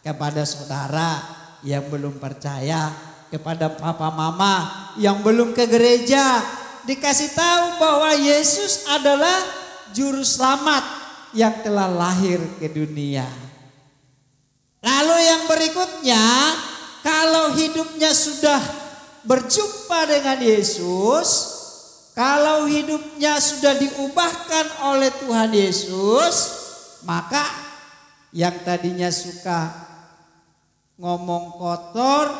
[SPEAKER 3] kepada saudara yang belum percaya, kepada papa mama yang belum ke gereja. Dikasih tahu bahwa Yesus adalah Juru Selamat yang telah lahir ke dunia. Lalu yang berikutnya, kalau hidupnya sudah berjumpa dengan Yesus, kalau hidupnya sudah diubahkan oleh Tuhan Yesus, maka yang tadinya suka ngomong kotor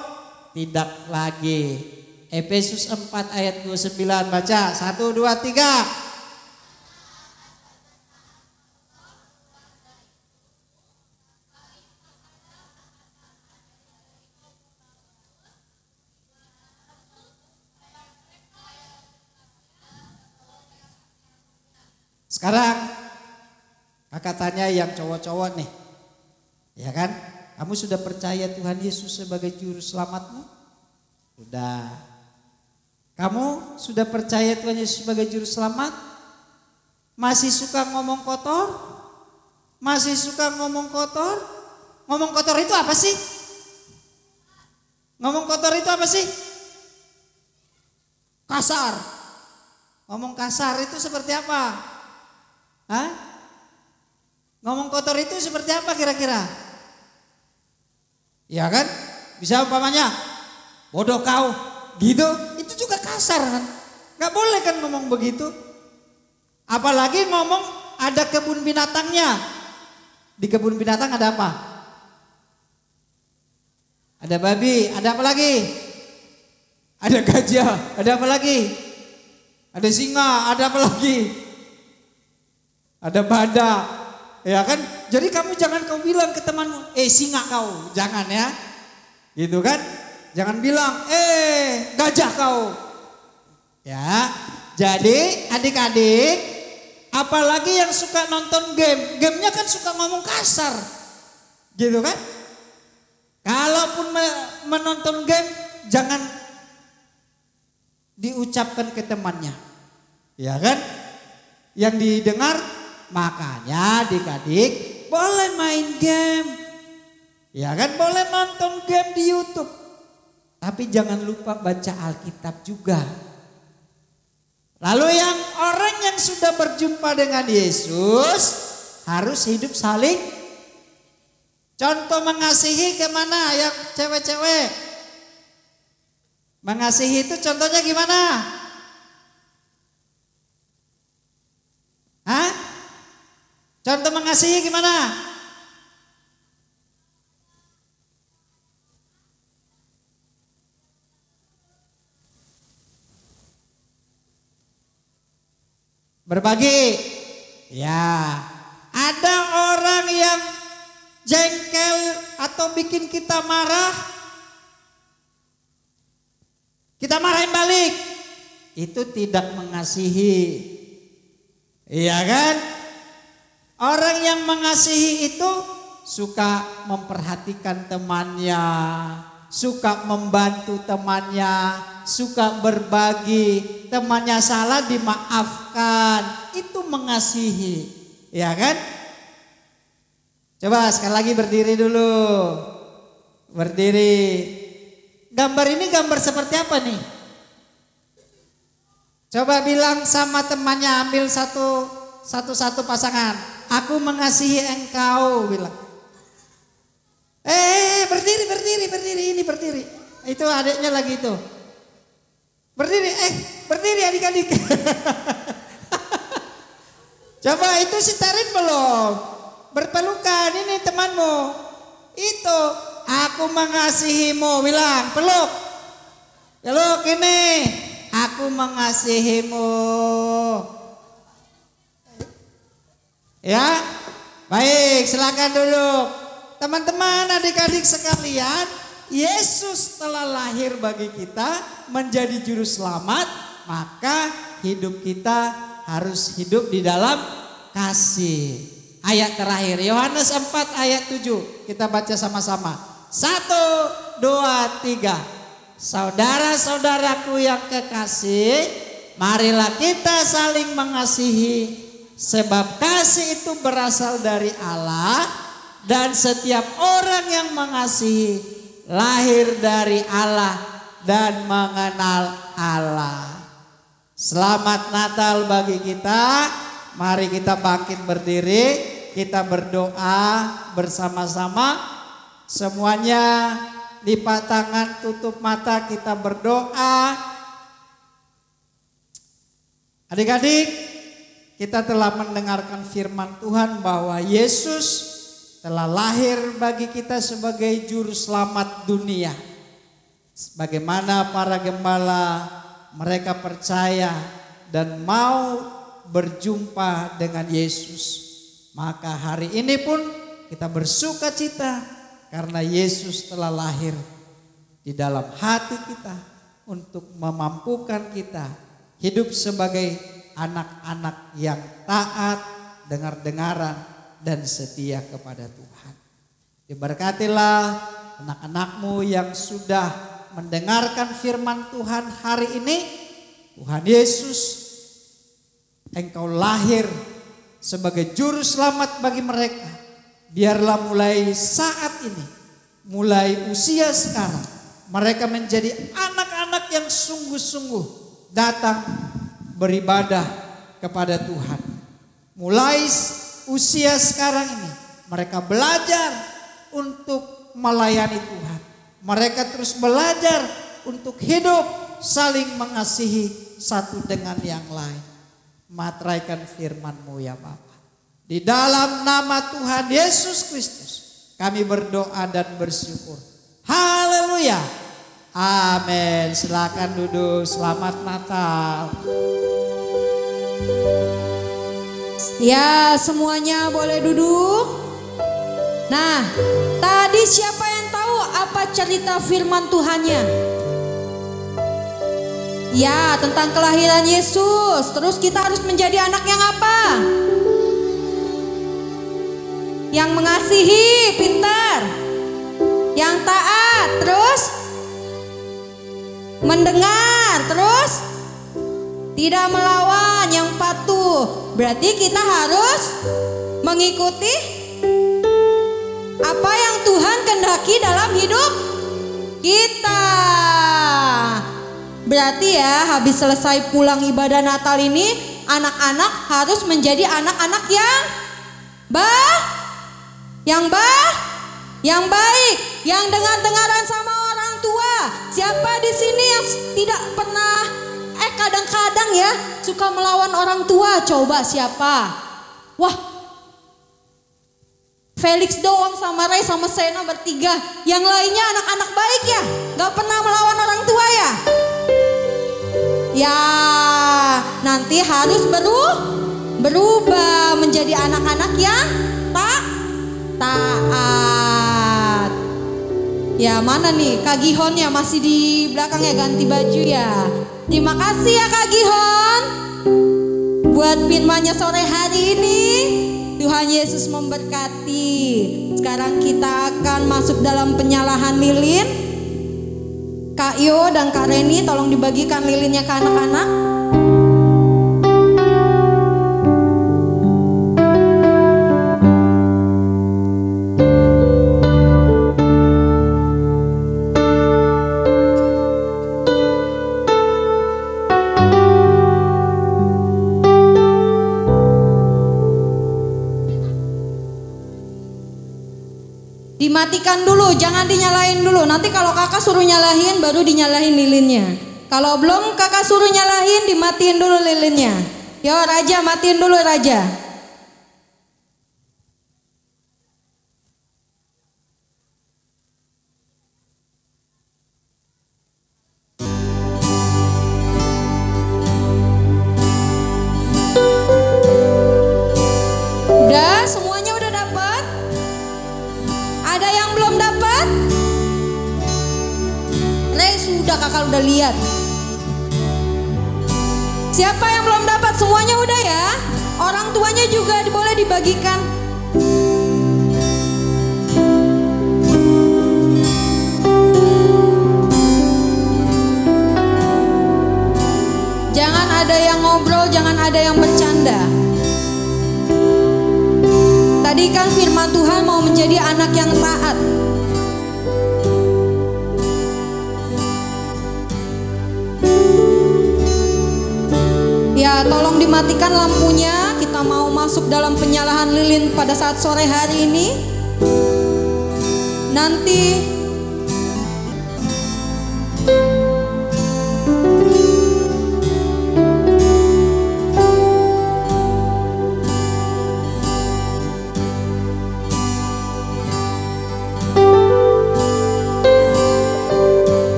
[SPEAKER 3] tidak lagi. Efesus 4 ayat 29 baca 1, 2, 3. Sekarang kakak tanya yang cowok-cowok nih, ya kan? Kamu sudah percaya Tuhan Yesus sebagai Juru Selamatmu? Sudah. Kamu sudah percaya Tuhan Yesus sebagai Juru Selamat? Masih suka ngomong kotor? Masih suka ngomong kotor? Ngomong kotor itu apa sih? Ngomong kotor itu apa sih? Kasar. Ngomong kasar itu seperti apa? Hah? Ngomong kotor itu seperti apa kira-kira? Ya kan? Bisa umpamanya bodoh kau gitu, itu juga kasar kan? Gak boleh kan ngomong begitu. Apalagi ngomong ada kebun binatangnya. Di kebun binatang ada apa? Ada babi, ada apa lagi? Ada gajah, ada apa lagi? Ada singa, ada apa lagi? Ada badak, ya kan? Jadi kamu jangan kau bilang ke temanmu, singa kau, jangan ya, gitu kan? Jangan bilang, gajah kau, ya. Jadi adik-adik, apalagi yang suka nonton gamenya kan suka ngomong kasar, gitu kan? Kalaupun menonton game, jangan diucapkan ke temannya, ya kan? Yang didengar. Makanya adik-adik boleh main game, ya kan, boleh nonton game di YouTube, tapi jangan lupa baca Alkitab juga. Lalu yang orang yang sudah berjumpa dengan Yesus harus hidup saling. Contoh mengasihi kemana yang cewek-cewek? Mengasihi itu contohnya gimana? Hah? Contoh mengasihi gimana? Berbagi. Ya. Ada orang yang jengkel atau bikin kita marah. Kita marahin balik. Itu tidak mengasihi. Iya kan? Orang yang mengasihi itu suka memperhatikan temannya, suka membantu temannya, suka berbagi, temannya salah dimaafkan. Itu mengasihi, ya kan? Coba sekali lagi berdiri dulu. Berdiri. Gambar ini gambar seperti apa nih? Coba bilang sama temannya, ambil satu pasangan. Aku mengasihi engkau, bilang. Berdiri, ini berdiri. Itu adiknya lagi itu. Berdiri adik-adik. Coba itu sitarin belum? Berpelukan, ini temanmu. Itu, aku mengasihimu, bilang, peluk. Peluk ini, aku mengasihimu. Ya, baik, silakan duduk. Teman-teman, adik-adik sekalian, Yesus telah lahir bagi kita menjadi juru selamat, maka hidup kita harus hidup di dalam kasih. Ayat terakhir, Yohanes 4 ayat 7, kita baca sama-sama. 1, 2, 3. Saudara-saudaraku yang kekasih, marilah kita saling mengasihi, sebab kasih itu berasal dari Allah, dan setiap orang yang mengasihi lahir dari Allah dan mengenal Allah. Selamat Natal bagi kita. Mari kita bangkit berdiri, kita berdoa bersama-sama. Semuanya lipat tangan, tutup mata, kita berdoa. Adik-adik, kita telah mendengarkan firman Tuhan bahwa Yesus telah lahir bagi kita sebagai juru selamat dunia. Bagaimana para gembala, mereka percaya dan mau berjumpa dengan Yesus. Maka hari ini pun kita bersuka cita karena Yesus telah lahir di dalam hati kita untuk memampukan kita hidup sebagai anak-anak yang taat, dengar-dengaran, dan setia kepada Tuhan. Diberkatilah anak-anakmu yang sudah mendengarkan firman Tuhan hari ini. Tuhan Yesus, Engkau lahir sebagai juru selamat bagi mereka. Biarlah mulai saat ini, mulai usia sekarang, mereka menjadi anak-anak yang sungguh-sungguh datang beribadah kepada Tuhan. Mulai usia sekarang ini mereka belajar untuk melayani Tuhan. Mereka terus belajar untuk hidup saling mengasihi satu dengan yang lain. Materaikan firman-Mu ya Bapa. Di dalam nama Tuhan Yesus Kristus kami berdoa dan bersyukur. Haleluya. Amin. Silakan duduk. Selamat Natal.
[SPEAKER 1] Ya, semuanya boleh duduk. Nah, tadi siapa yang tahu apa cerita firman Tuhannya? Ya, tentang kelahiran Yesus. Terus kita harus menjadi anak yang apa? Yang mengasihi, pintar. Yang taat, terus mendengar, terus tidak melawan, yang patuh. Berarti kita harus mengikuti apa yang Tuhan kehendaki dalam hidup kita. Berarti ya, habis selesai pulang ibadah Natal ini, anak-anak harus menjadi anak-anak yang baik, yang dengar-dengaran sama orang tua. Siapa di sini yang tidak pernah kadang-kadang ya suka melawan orang tua? Coba siapa? Wah, Felix doang sama Ray sama Sena bertiga. Yang lainnya anak-anak baik ya, gak pernah melawan orang tua ya. Ya, nanti harus berubah menjadi anak-anak yang taat. Ya, mana nih Kak Gihonnya, masih di belakang ya, ganti baju ya. Terima kasih ya Kak Gihon buat firman-Nya sore hari ini. Tuhan Yesus memberkati. Sekarang kita akan masuk dalam penyalahan lilin. Kak Yo dan Kak Reni tolong dibagikan lilinnya ke anak-anak. Dimatikan dulu, jangan dinyalain dulu. Nanti kalau kakak suruh nyalain baru dinyalain lilinnya. Kalau belum kakak suruh nyalain, dimatiin dulu lilinnya. Yo Raja, matiin dulu Raja. Udah, semuanya udah dapat? Ada yang belum dapat? Sudah, kakak udah lihat. Siapa yang belum dapat? Semuanya udah ya? Orang tuanya juga boleh dibagikan. Jangan ada yang ngobrol, jangan ada yang bercanda. Tadi kan firman Tuhan mau menjadi anak yang taat. Ya, tolong dimatikan lampunya. Kita mau masuk dalam penyalahan lilin pada saat sore hari ini. Nanti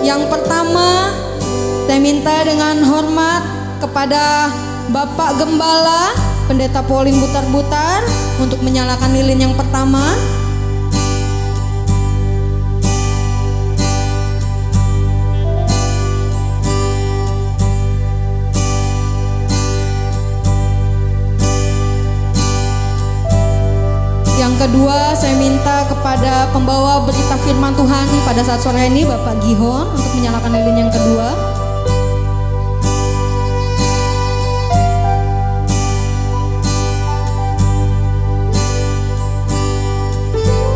[SPEAKER 1] yang pertama, saya minta dengan hormat kepada Bapak Gembala, Pendeta Pauline Butar-Butar untuk menyalakan lilin yang pertama. Yang kedua, saya minta kepada pembawa berita firman Tuhan pada saat sore ini, Bapak Gihon, untuk menyalakan lilin yang kedua.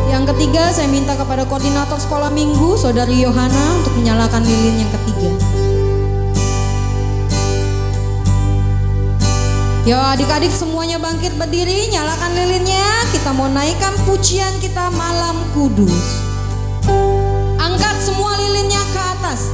[SPEAKER 1] Yang ketiga, saya minta kepada koordinator sekolah minggu, Saudari Yohana, untuk menyalakan lilin yang ketiga. Yo adik-adik semuanya bangkit berdiri, nyalakan lilinnya. Kita mau naikkan pujian kita Malam Kudus. Angkat semua lilinnya ke atas.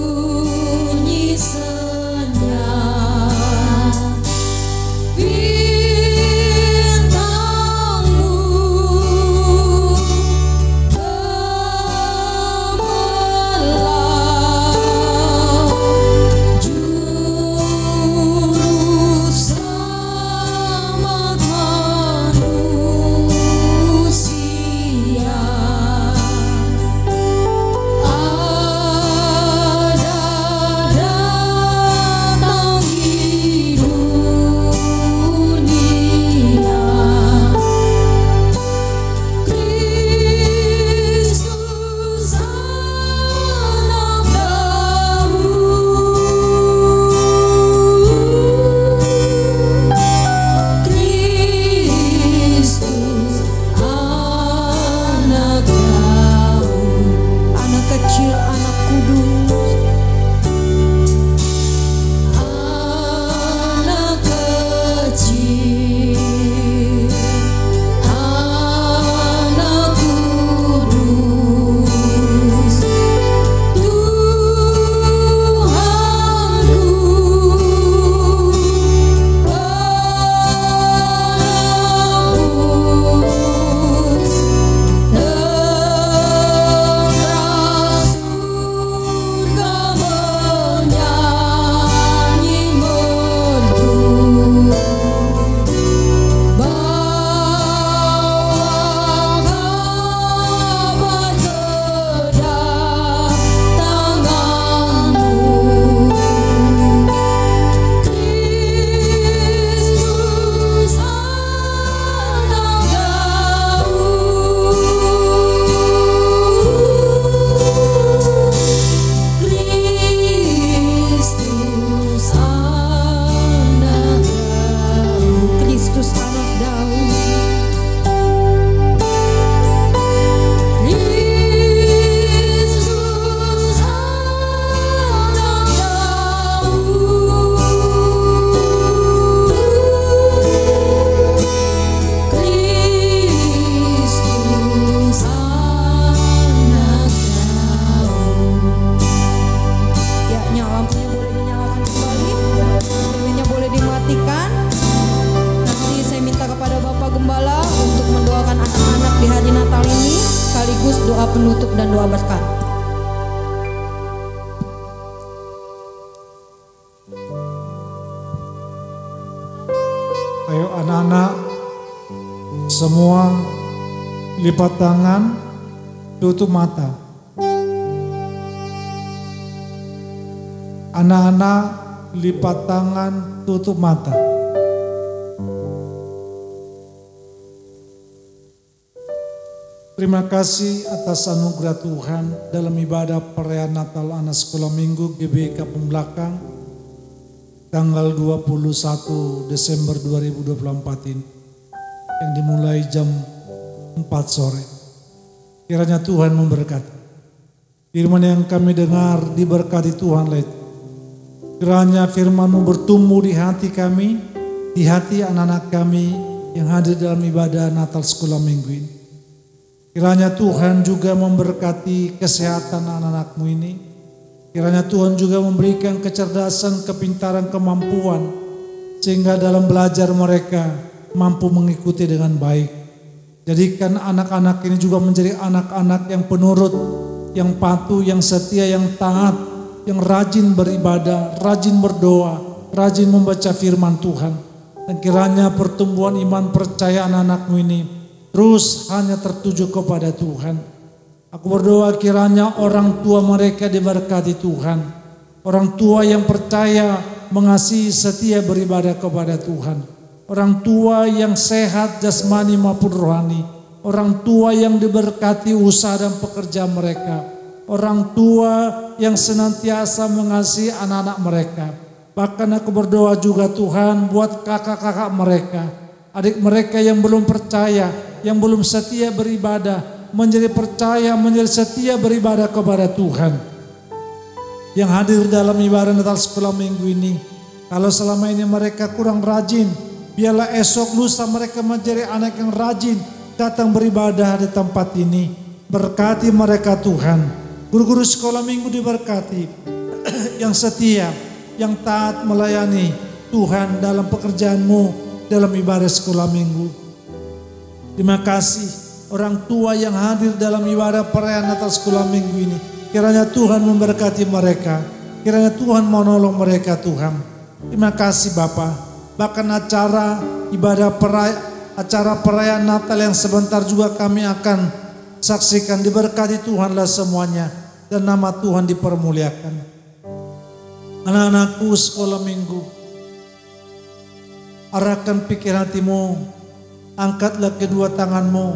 [SPEAKER 4] Sunyi senyap.
[SPEAKER 1] tutup dan doa berkat.
[SPEAKER 4] Ayo anak-anak semua lipat tangan, tutup mata. Anak-anak lipat tangan, tutup mata. Terima kasih atas anugerah Tuhan dalam ibadah perayaan Natal anak sekolah minggu GBI Kampung Belakang tanggal 21 Desember 2024 ini yang dimulai jam 4 sore. Kiranya Tuhan memberkati. Firman yang kami dengar diberkati Tuhan lah itu. Kiranya firman-Mu bertumbuh di hati kami, di hati anak-anak kami yang hadir dalam ibadah Natal sekolah minggu ini. Kiranya Tuhan juga memberkati kesehatan anak-anak-Mu ini. Kiranya Tuhan juga memberikan kecerdasan, kepintaran, kemampuan sehingga dalam belajar mereka mampu mengikuti dengan baik. Jadikan anak-anak ini juga menjadi anak-anak yang penurut, yang patuh, yang setia, yang taat, yang rajin beribadah, rajin berdoa, rajin membaca firman Tuhan. Dan kiranya pertumbuhan iman percaya anak-anak-Mu ini terus hanya tertuju kepada Tuhan. Aku berdoa kiranya orang tua mereka diberkati Tuhan. Orang tua yang percaya, mengasihi, setia beribadah kepada Tuhan. Orang tua yang sehat jasmani maupun rohani. Orang tua yang diberkati usaha dan pekerjaan mereka. Orang tua yang senantiasa mengasihi anak-anak mereka. Bahkan aku berdoa juga Tuhan buat kakak-kakak mereka. Adik mereka yang belum percaya, yang belum setia beribadah, menjadi percaya, menjadi setia beribadah kepada Tuhan. Yang hadir dalam ibadah Natal sekolah minggu ini, kalau selama ini mereka kurang rajin, biarlah esok lusa mereka menjadi anak yang rajin datang beribadah di tempat ini. Berkati mereka Tuhan. Guru-guru sekolah minggu diberkati, yang setia, yang taat melayani Tuhan dalam pekerjaan-Mu dalam ibadah sekolah minggu. Terima kasih orang tua yang hadir dalam ibadah perayaan Natal sekolah minggu ini. Kiranya Tuhan memberkati mereka. Kiranya Tuhan menolong mereka Tuhan. Terima kasih Bapa. Bahkan acara ibadah acara perayaan Natal yang sebentar juga kami akan saksikan. Diberkati Tuhanlah semuanya. Dan nama Tuhan dipermuliakan. Anak-anakku sekolah minggu, arahkan pikiran hatimu, angkatlah kedua tanganmu,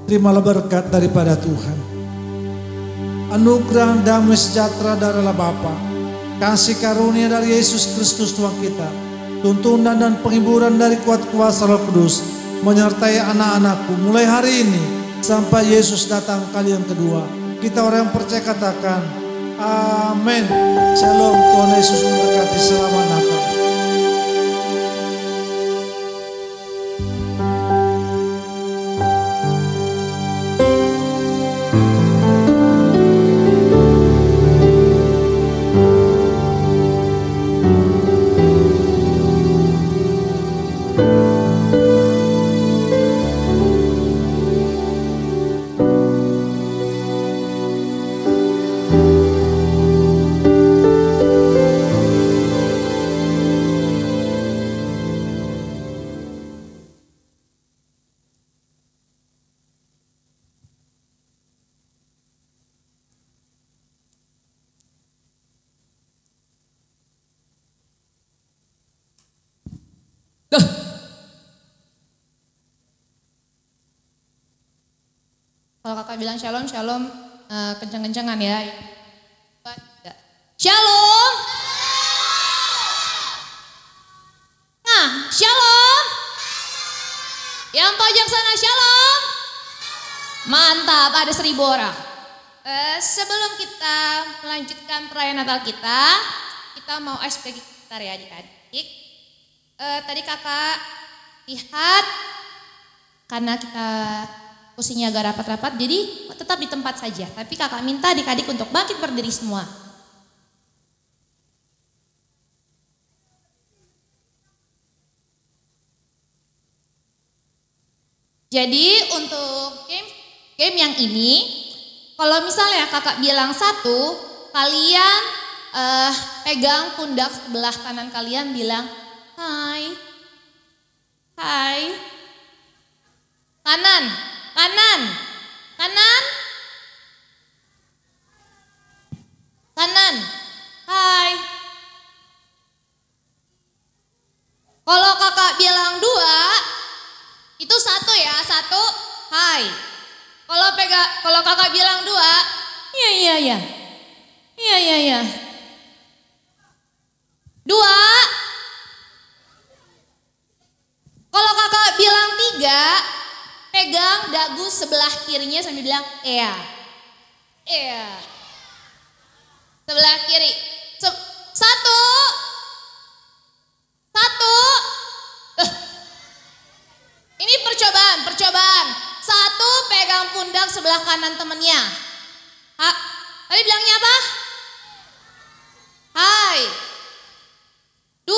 [SPEAKER 4] terimalah berkat daripada Tuhan. Anugerah damai sejahtera dari Allah Bapa, kasih karunia dari Yesus Kristus Tuhan kita, tuntunan dan penghiburan dari kuat kuasa Roh Kudus menyertai anak-anakku mulai hari ini sampai Yesus datang kali yang kedua. Kita orang yang percaya katakan amin. Shalom, Tuhan Yesus memberkati. Selamat Natal.
[SPEAKER 2] Kalau kakak bilang shalom, shalom kenceng-kencengan ya. Shalom. Nah, shalom. Yang pojok sana shalom. Mantap, ada 1000 orang. Sebelum kita melanjutkan perayaan Natal kita mau SPG sebentar ya adik-adik. Tadi kakak lihat karena kita kursinya agak rapat-rapat, jadi tetap di tempat saja. Tapi kakak minta adik-adik untuk bangkit berdiri semua. Jadi untuk game yang ini, kalau misalnya kakak bilang 1, kalian pegang pundak sebelah kanan kalian bilang hai. Hai. Kanan, kanan, kanan. Kanan. Hai. Kalau kakak bilang 2, itu 1 ya, 1, hai. Kalau kakak bilang 2, iya. Iya. 2. Kalau kakak bilang 3, pegang dagu sebelah kirinya sambil bilang iya. Sebelah kiri. 1. Ini percobaan. 1 pegang pundak sebelah kanan temennya. Tadi bilangnya apa? Hai. 2.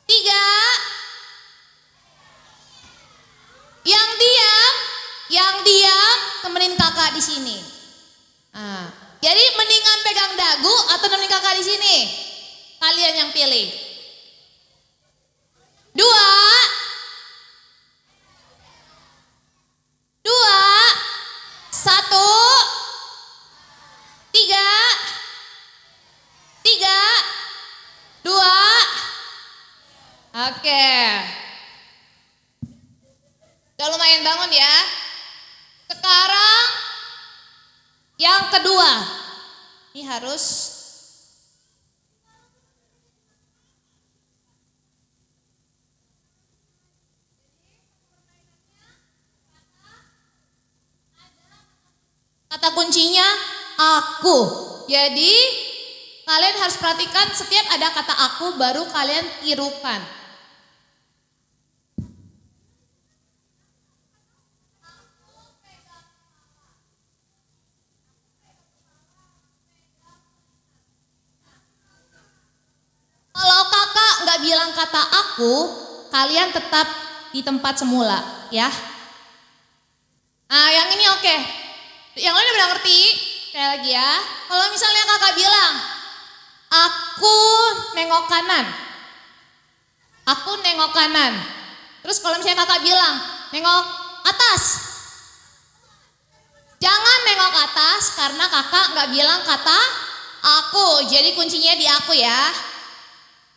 [SPEAKER 2] 3. Yang diam temenin kakak di sini. Jadi mendingan pegang dagu atau nemenin kakak di sini? Kalian yang pilih. 2. 1. 3. 2. Oke. Udah lumayan bangun ya. Sekarang yang kedua. Ini harus kata kuncinya aku. Jadi kalian harus perhatikan setiap ada kata aku baru kalian tirukan. Kalau kakak nggak bilang kata aku, kalian tetap di tempat semula ya. Yang ini oke. Yang lain udah ngerti? Kayak lagi ya. Kalau misalnya kakak bilang, aku nengok kanan. Aku nengok kanan. Terus kalau misalnya kakak bilang, nengok atas. Jangan nengok atas karena kakak nggak bilang kata aku. Jadi kuncinya di aku ya.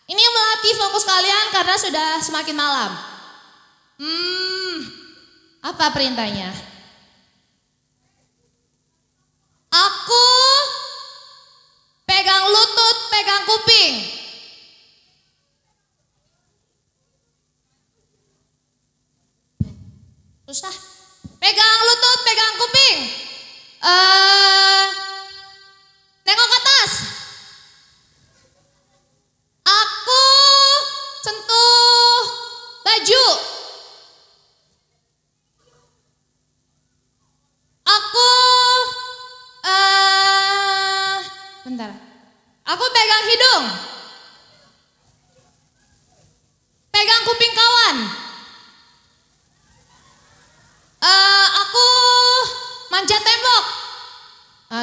[SPEAKER 2] Ini melatih fokus kalian karena sudah semakin malam. Apa perintahnya? Aku pegang lutut, pegang kuping. Susah. Pegang lutut, pegang kuping. Nengok ke atas. Aku sentuh baju. Aku bentar. Aku pegang hidung. Pegang kuping kawan. Aku manjat tembok.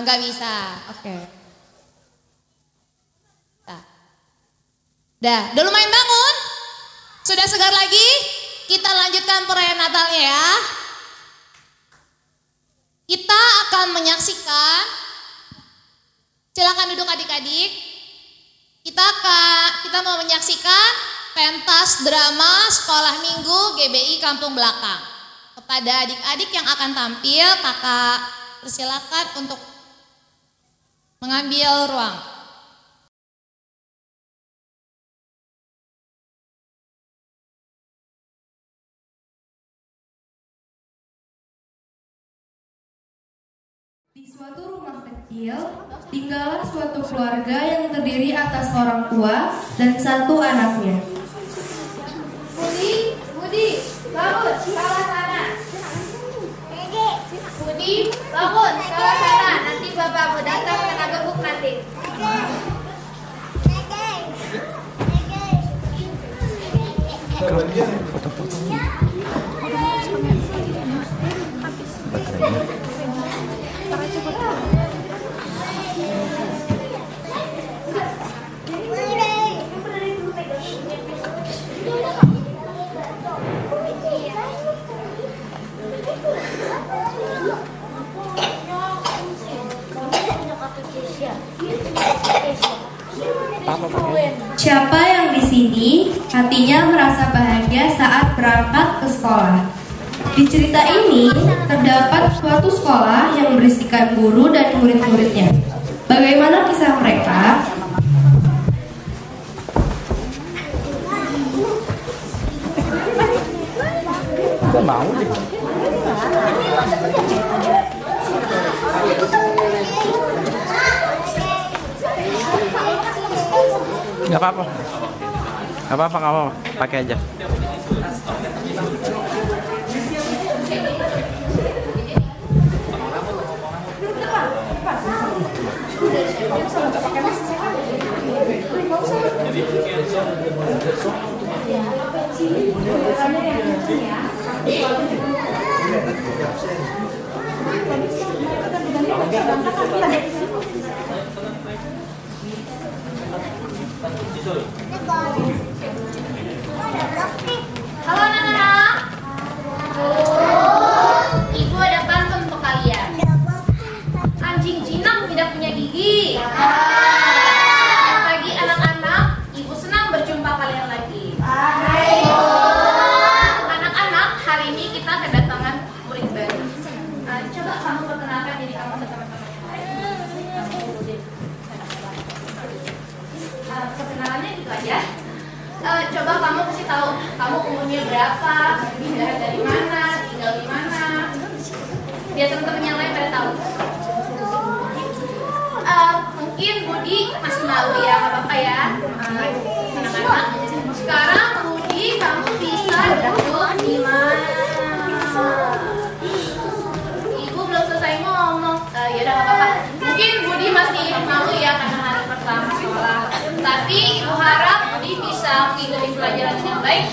[SPEAKER 2] Nggak bisa. Oke. Udah lumayan bangun? Sudah segar lagi? Kita lanjutkan perayaan Natalnya ya. Kita akan menyaksikan, silakan duduk adik-adik. Kita mau menyaksikan pentas drama Sekolah Minggu GBI Kampung Belakang. Kepada adik-adik yang akan tampil, kakak persilakan untuk mengambil ruang.
[SPEAKER 5] Di suatu rumah kecil, tinggallah suatu keluarga yang terdiri atas orang tua dan satu anaknya.
[SPEAKER 6] Budi, bangun, salah sana. Budi, bangun, salah sana. Nanti bapakmu datang kena gebuk nanti.
[SPEAKER 5] Siapa yang di sini hatinya merasa bahagia saat berangkat ke sekolah? Di cerita ini terdapat suatu sekolah yang berisikan guru dan murid-muridnya. Bagaimana kisah mereka?
[SPEAKER 7] Gak apa-apa. Gak apa-apa. Pakai aja.
[SPEAKER 6] Halo anak-anak. Ibu ada pantun untuk kalian. Anjing jinak tidak punya gigi. Pagi anak-anak, ibu senang berjumpa kalian lagi. Anak-anak, hari ini kita kedatangan murid baru. Coba kamu perkenalkan diri kamu ke teman-teman. Perkenalannya gitu aja. Coba kamu kasih tahu kamu umurnya berapa, pindah dari mana, tinggal di mana, biar teman-teman yang lain pada tahu. Mungkin Budi masih malu ya, nggak apa-apa ya, anak-anak. Sekarang Budi, kamu bisa duduk di mana? Ibu belum selesai ngomong. Ya udah nggak apa-apa. Mungkin Budi masih malu ya karena hari pertama sekolah. Tapi ibu harap Budi bisa mengikuti pelajaran dengan baik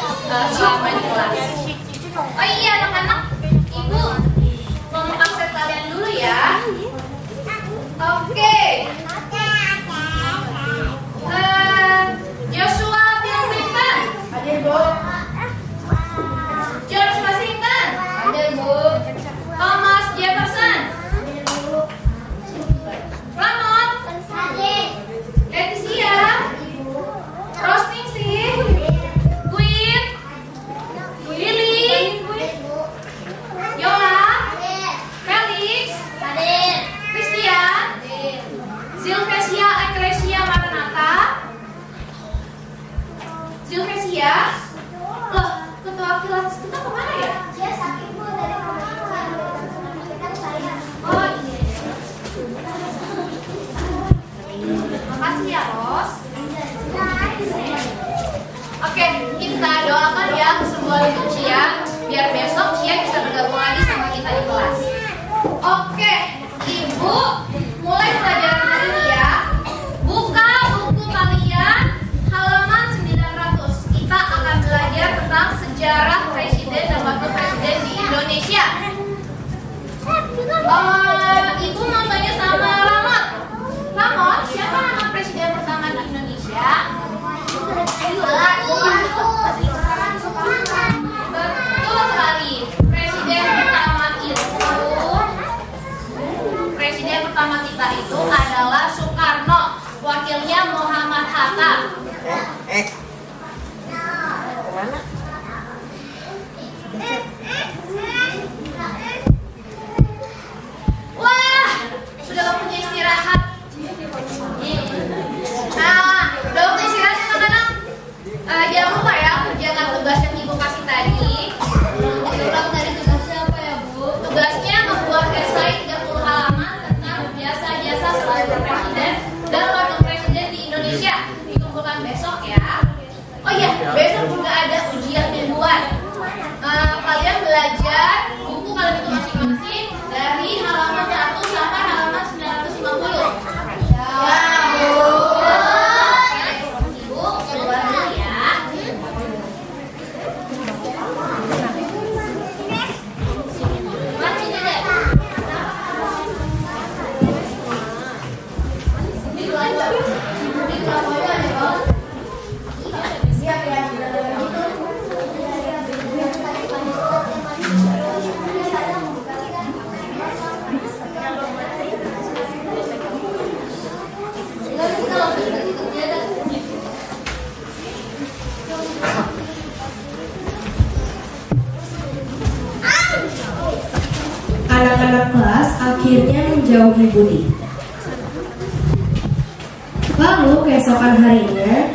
[SPEAKER 6] selama di kelas. Oh iya anak-anak, ibu mau absen kalian dulu ya. Oke. Joshua Bill Clinton. Hadir Bu. George Washington. Hadir Bu. Thomas Jefferson. Ramon. Hadir. Leticia. Rosningsih. Queen. Lily. Yola. Felix. Christian. Silvesia Ecclesia Maranatha. Silvesia. Loh, ketua kelas kita kemana ya? Dia sakit Bu dari kemarin. Oh iya. Makasih ya Ros. Oke, kita doakan ya kesembuhan untuk Cia, biar besok Cia bisa bergabung lagi sama kita di kelas. Oke, Ibu, mulai pelajaran hari ini ya. Buka buku kalian halaman 900. Kita akan belajar tentang sejarah presiden dan wakil presiden di Indonesia. Ibu mau tanya sama Ramon. Ramon, siapa nama presiden pertama di Indonesia? Betul sekali. Presiden pertama kita itu adalah Soekarno. Wakilnya Muhammad Hatta. Wah, sudah waktunya istirahat. Nah, udah waktunya istirahat anak-anak. Jangan lupa ya kerjakan tugas yang ibu kasih tadi. Ulang dari tugasnya apa ya Bu? Tugasnya membuat esai 30 halaman tentang jasa-jasa sebagai presiden dan wakil presiden di Indonesia. Dikumpulkan besok ya.
[SPEAKER 5] akhirnya menjauhi Budi. Lalu keesokan harinya,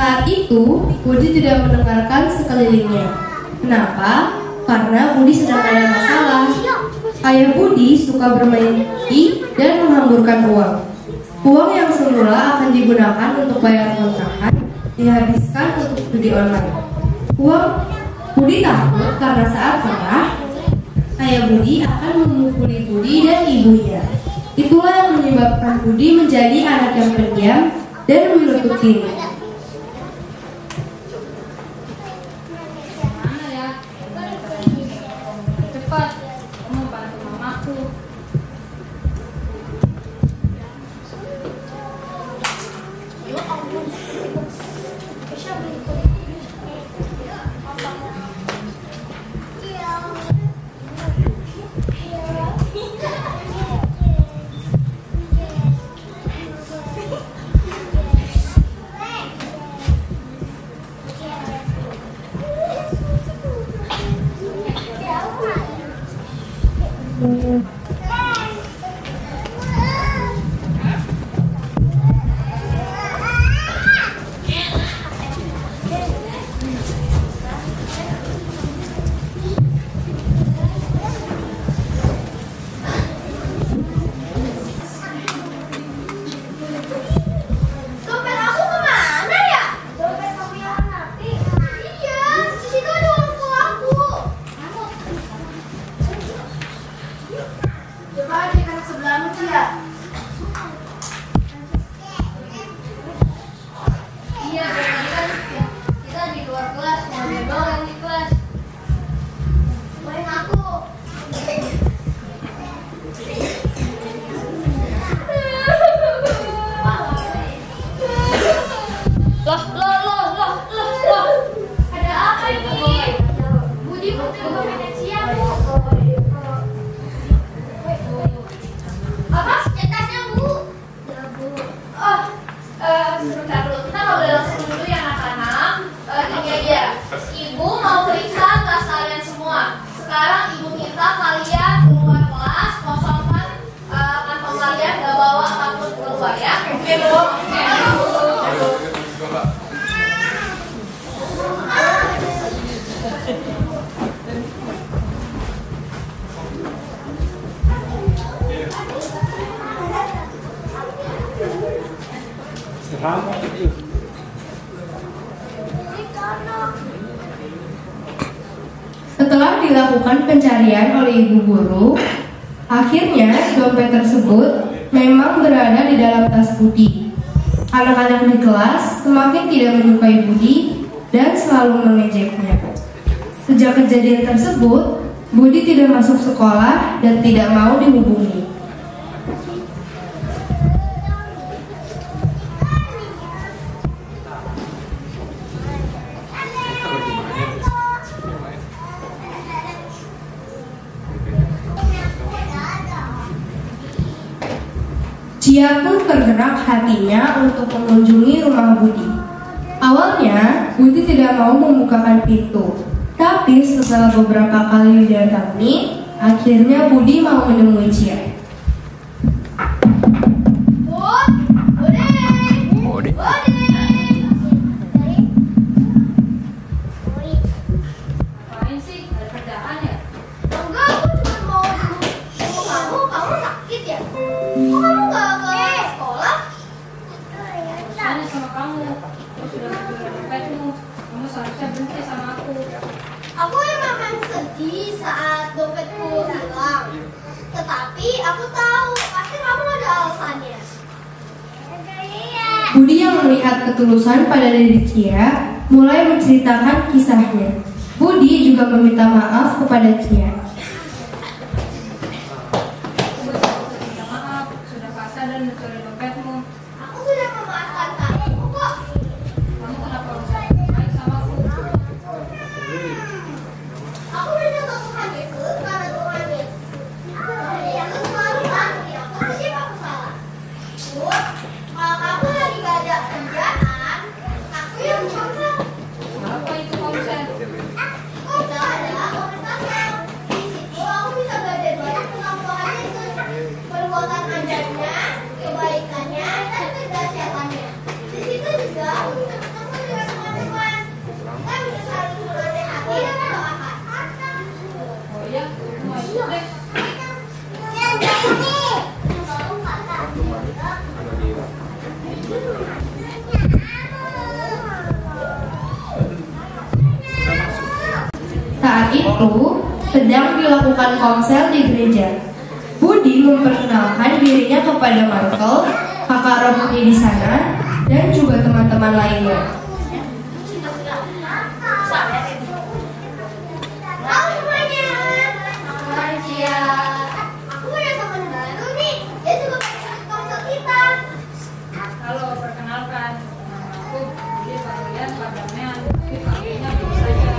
[SPEAKER 5] saat itu Budi tidak mendengarkan sekelilingnya. Kenapa? Karena Budi sedang ada masalah. Ayah Budi suka bermain judi dan menghamburkan uang. Uang yang semula akan digunakan untuk bayar kontrakan dihabiskan untuk judi online. Budi takut karena saat marah, ayah Budi akan memukuli Budi dan ibunya. Itulah yang menyebabkan Budi menjadi anak yang pendiam dan menutup diri. Setelah dilakukan pencarian oleh ibu guru, akhirnya dompet tersebut memang berada di dalam tas Budi. Anak-anak di kelas semakin tidak menyukai Budi dan selalu mengejeknya. Sejak kejadian tersebut, Budi tidak masuk sekolah dan tidak mau dihubungi. Cia pun tergerak hatinya untuk mengunjungi rumah Budi. Awalnya, Budi tidak mau membukakan pintu. Tapi setelah beberapa kali didatangi, akhirnya Budi mau menemui Cia.
[SPEAKER 7] Budi.
[SPEAKER 6] Ngapain sih? Ada kerjaan ya? Enggak, aku cuma mau jemput kamu. Kamu sakit ya? Kok kamu nggak ke sekolah?
[SPEAKER 2] Tanya sama kamu, aku sudah mencuri dompetmu. Kamu seharusnya benci sama aku.
[SPEAKER 6] Aku emang sedih saat dompetku hilang. Tetapi aku tahu pasti kamu ada alasannya.
[SPEAKER 5] Budi yang melihat ketulusan pada diri Cia mulai menceritakan kisahnya. Budi juga meminta maaf kepada Cia.
[SPEAKER 2] Maaf, sudah kasar dan mencuri dompetmu.
[SPEAKER 6] Aku sudah memaafkan kamu kok.
[SPEAKER 2] Kamu kenapa bisa baik sama aku?
[SPEAKER 6] Aku berdoa Tuhan Yesus karena Tuhan Yesus selalu bantu aku pasti aku salah. Terus, kalau kamu lagi gak ada kerjaan, aku yang ngomong.
[SPEAKER 2] Apa itu konsen?
[SPEAKER 6] Itu adalah komunitas yang di situ aku bisa belajar banyak tentang Tuhan Yesus, perbuatan ajarannya, kebaikannya, dan kedahsyatannya. Di situ juga aku bisa bertemu dengan teman-teman. Kita bisa saling menasehati dan mendoakan.
[SPEAKER 2] Oh iya, mau ikut deh.
[SPEAKER 5] Saat itu, sedang dilakukan komsel di gereja. Budi memperkenalkan dirinya kepada Michael, kakak rohani di sana, dan juga teman-teman lainnya.
[SPEAKER 6] Halo semuanya. Hai Cia. Aku punya teman baru nih. Dia juga pakai komsel kita.
[SPEAKER 2] Halo, perkenalkan. Nama aku Budi Fabian Pardamaian. Dipanggilnya Budi saja.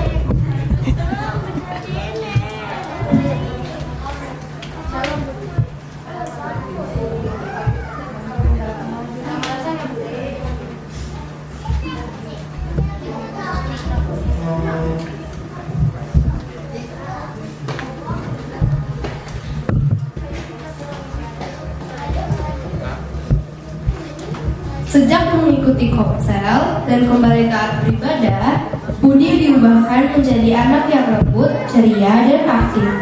[SPEAKER 5] Sejak mengikuti komsel dan kembali taat beribadah, Budi diubahkan menjadi anak yang lembut, ceria, dan aktif.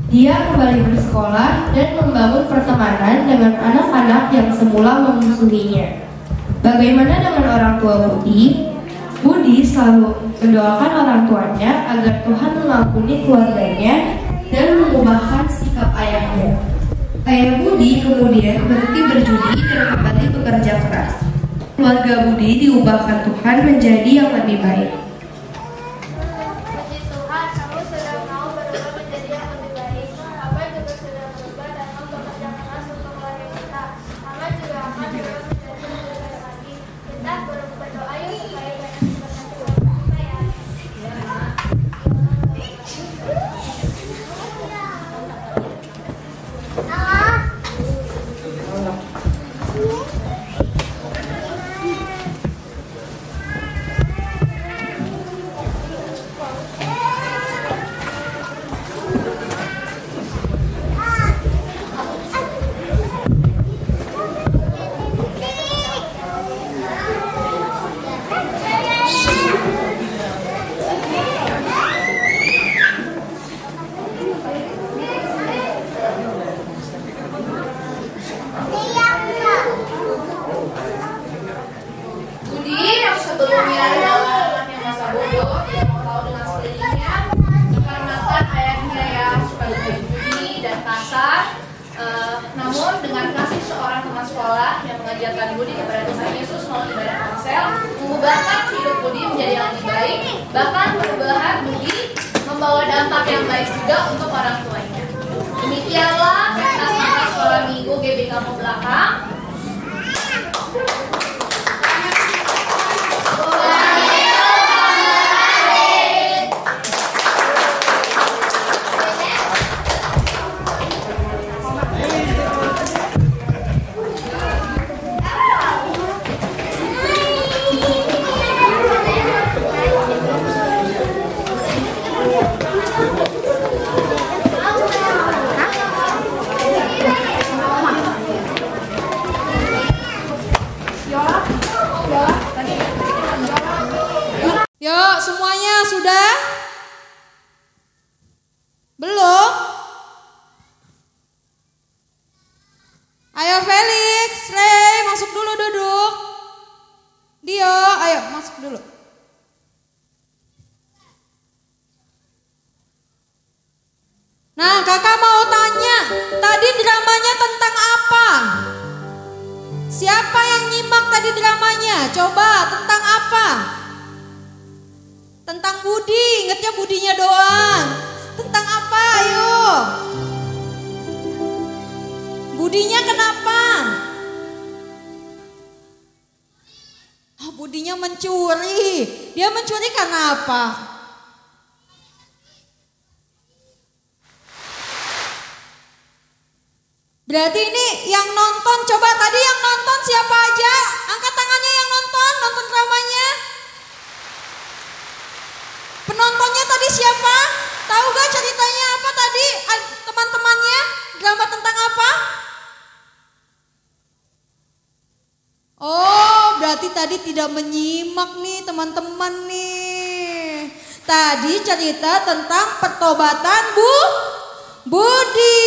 [SPEAKER 5] Dia kembali bersekolah dan membangun pertemanan dengan anak-anak yang semula memusuhinya. Bagaimana dengan orang tua Budi? Budi selalu mendoakan orang tuanya agar Tuhan mengampuni keluarganya dan mengubahkan sikap ayahnya. Ayah Budi kemudian berhenti berjudi dan kembali bekerja keras. Keluarga Budi diubahkan Tuhan menjadi yang lebih baik.
[SPEAKER 6] Puji Tuhan, kamu sudah mau berubah menjadi yang lebih baik. Abah juga sudah berubah dan mau bekerja keras untuk keluarga kita. Mama juga akan berubah menjadi yang lebih baik lagi. Kita berdoa yuk supaya banyak berkati keluarga kita ya. Budi yang sebelumnya adalah anak yang masa bodoh, tidak mau tahu dengan sekelilingnya, dikarenakan ayahnya yang suka lebih budi dan kasar. Namun dengan kasih seorang teman sekolah yang mengajarkan Budi kepada Tuhan Yesus melalui Bahkan perubahan budi membawa dampak yang baik juga untuk orang tuanya. Demikianlah pentas mangkat sekolah minggu GB Kampung Belakang.
[SPEAKER 1] Yuk, semuanya sudah? Belum? Ayo Felix, Ray, masuk dulu duduk. Dio, ayo masuk dulu. Nah, kakak mau tanya, tadi dramanya tentang apa? Siapa yang nyimak tadi dramanya? Coba, tentang apa? Tentang budi, ingatnya budinya doang. Tentang apa, ayo? Budinya kenapa? Oh, budinya mencuri. Dia mencuri karena apa? Berarti ini yang nonton, coba tadi yang nonton siapa aja? Angkat tangannya yang nonton dramanya. Penontonnya tadi siapa? Tahu gak ceritanya apa tadi? Teman-temannya drama tentang apa? Oh, berarti tadi tidak menyimak nih teman-teman nih. Tadi cerita tentang pertobatan Budi.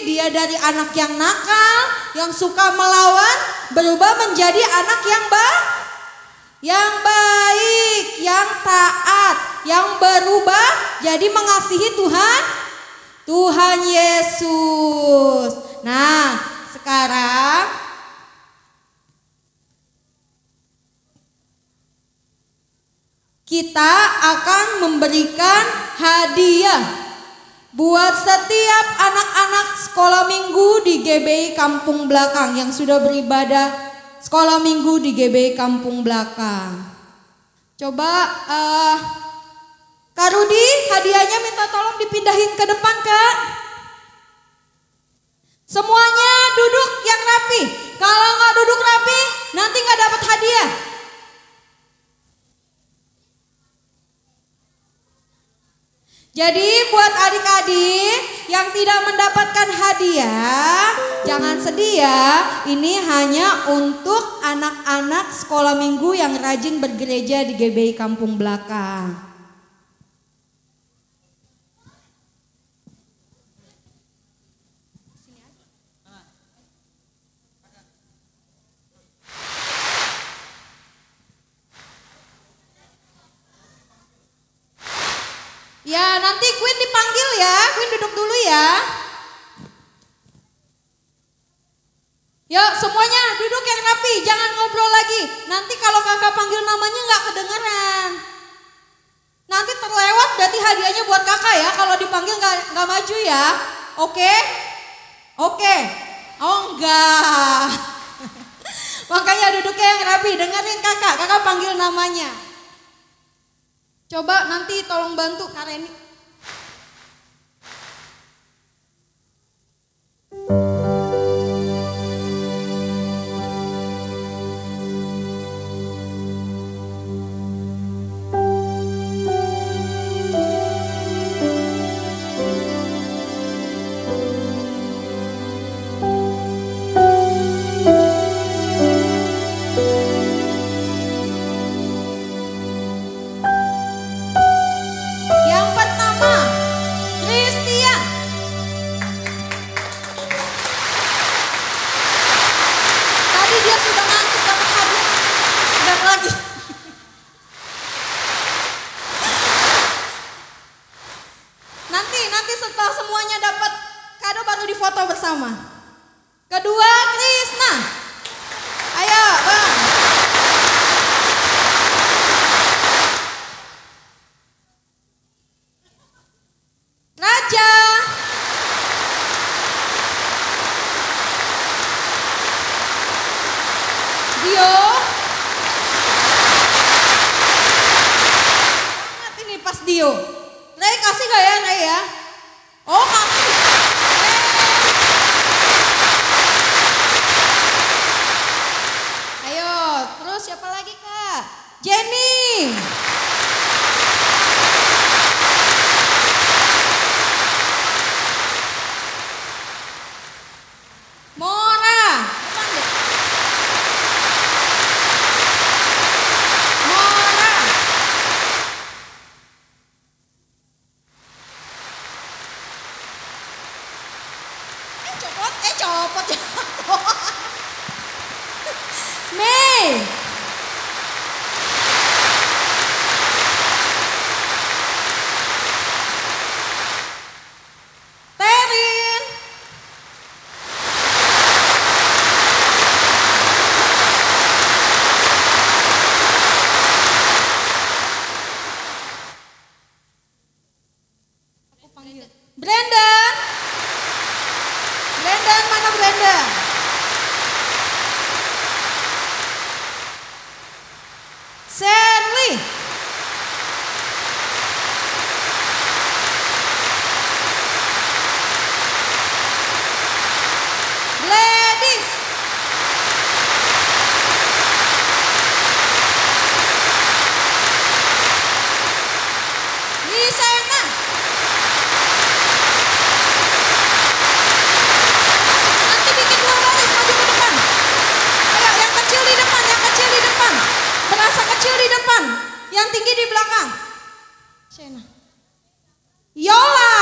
[SPEAKER 1] Dia dari anak yang nakal, yang suka melawan, berubah menjadi anak yang baik, yang taat, yang berubah jadi mengasihi Tuhan Yesus. Nah, sekarang kita akan memberikan hadiah buat setiap anak-anak sekolah minggu di GBI Kampung Belakang yang sudah beribadah sekolah minggu di GBI Kampung Belakang. Coba Kak Rudi, hadiahnya minta tolong dipindahin ke depan, Kak. Semuanya duduk yang rapi. Kalau nggak duduk rapi, nanti nggak dapat hadiah. Jadi buat adik-adik yang tidak mendapatkan hadiah, jangan sedih ya. Ini hanya untuk anak-anak sekolah minggu yang rajin bergereja di GBI Kampung Belakang. Ya, nanti Queen dipanggil ya. Queen duduk dulu ya. Yuk semuanya duduk yang rapi, jangan ngobrol lagi. Nanti kalau kakak panggil namanya nggak kedengeran. Nanti terlewat berarti hadiahnya buat kakak ya. Kalau dipanggil nggak maju ya. Oke? Oke. Oh enggak. Makanya duduknya yang rapi, dengerin kakak. Kakak panggil namanya. Coba nanti tolong bantu Kak Reni. Nanti setelah semuanya dapat kado baru difoto bersama. Kedua, Krisna. Ayo, Bang. ya. Oh, kamu. Ayo, terus siapa lagi Kak? Jenny. Mona. Depan deh. Mona. Copot. Mei. Terin. Brandon. Brandon, mana Brandon? Sherly. Gladys. Lisena. Nanti bikin dua baris maju ke depan. Ayo yang kecil di depan, yang kecil di depan. Berasa kecil di depan, yang tinggi di belakang. Shena. Yola.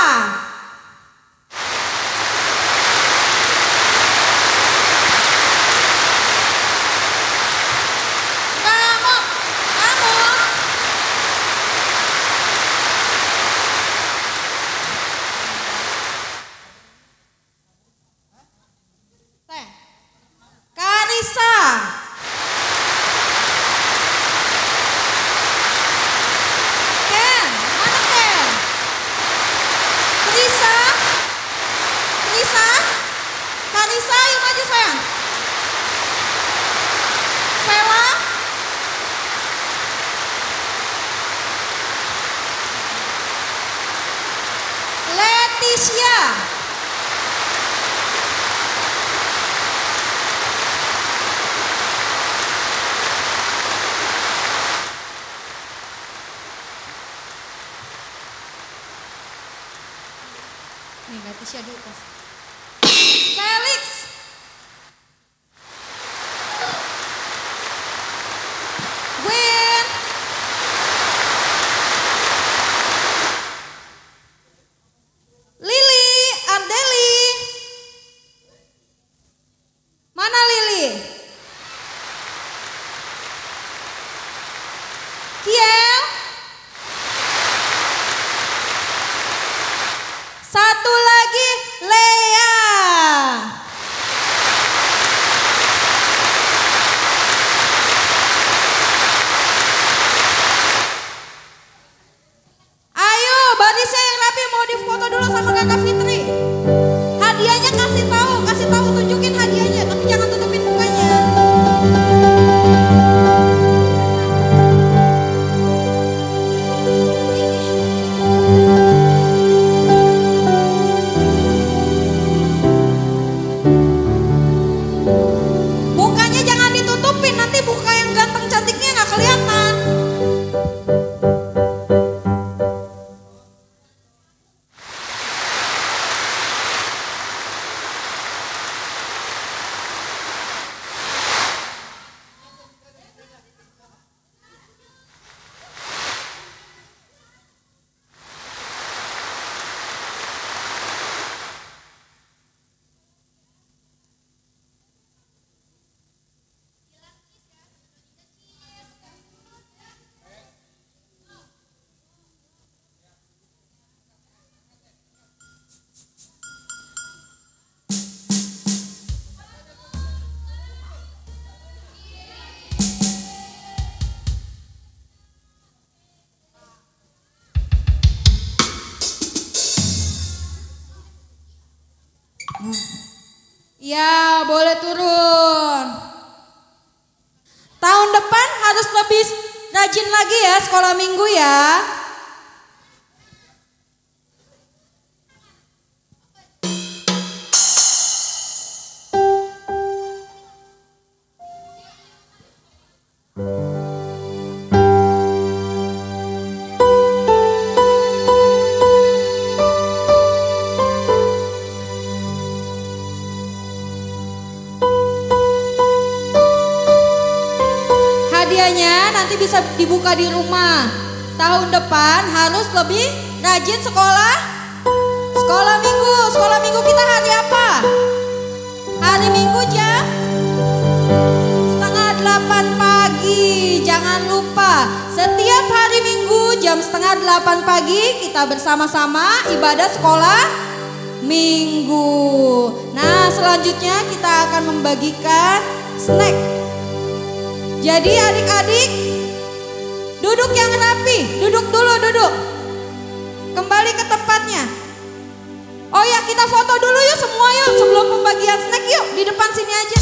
[SPEAKER 1] Kamu. Karisa. Ken, mana Ken? Krisa. Karisa, yuk maju sayang. Vela. Leticia. Nih Leticia dulu pas. Felix. Gwen. Lily, Ardeli. Mana Lily? Kiel. Satu lagi Lea. Ayo barisnya yang rapi, mau difoto dulu sama Kakak Fitri. Hadiahnya kasih tahu, tunjukin hadiahnya, tapi jangan tutupin mukanya. Mukanya jangan ditutupin, nanti muka yang ganteng cantiknya nggak kelihatan. Ya, boleh turun. Tahun depan harus lebih rajin lagi ya sekolah minggu ya. Hadiahnya nanti bisa dibuka di rumah. Tahun depan harus lebih rajin sekolah. Sekolah minggu. Sekolah minggu kita hari apa? Hari Minggu jam 7:30 pagi. Jangan lupa setiap hari Minggu jam 7:30 pagi kita bersama-sama ibadah sekolah minggu. Nah, selanjutnya kita akan membagikan snack. Jadi adik-adik duduk yang rapi, duduk dulu, duduk. Kembali ke tempatnya. Oh ya, kita foto dulu yuk semua yuk sebelum pembagian snack yuk, di depan sini aja.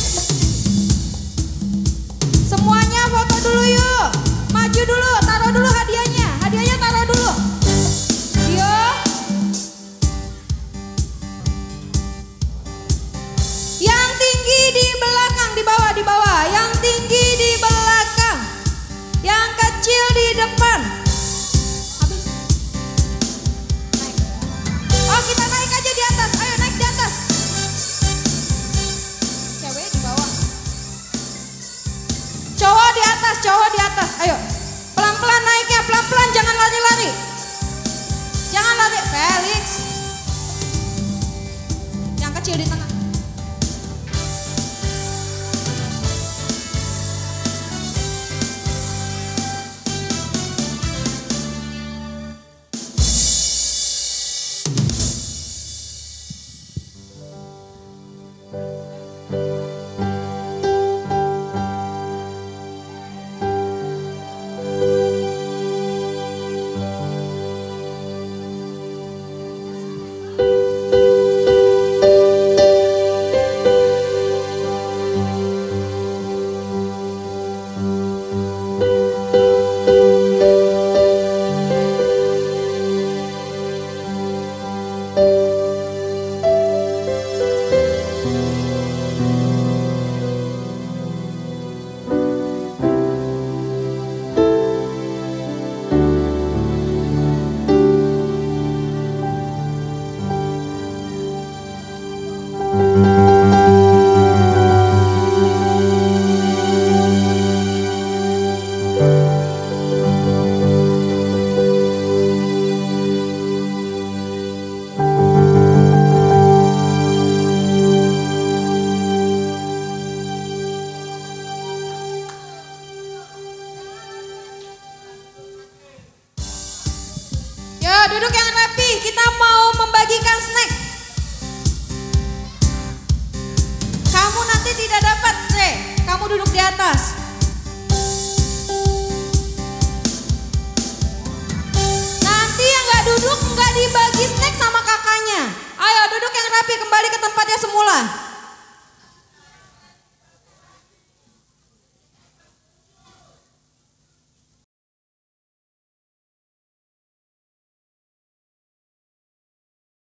[SPEAKER 1] Semuanya foto dulu yuk. Maju dulu, taruh dulu hadiahnya. Hadiahnya taruh dulu. Yuk. Yang tinggi di belakang, di bawah, di bawah. Yang tinggi di belakang. Yang kecil di depan. Habis. Naik. Oh, kita naik aja di atas. Ayo naik di atas. Cewek di bawah. Cowok di atas, cowok di atas. Ayo. Pelan-pelan naiknya, pelan-pelan, jangan lari-lari. Jangan lari, Felix. Yang kecil di tengah. Duduk yang rapi, kita mau membagikan snack. Kamu nanti tidak dapat, Re. Kamu duduk di atas. Nanti yang nggak duduk nggak dibagi snack sama kakaknya. Ayo duduk yang rapi, kembali ke tempatnya semula.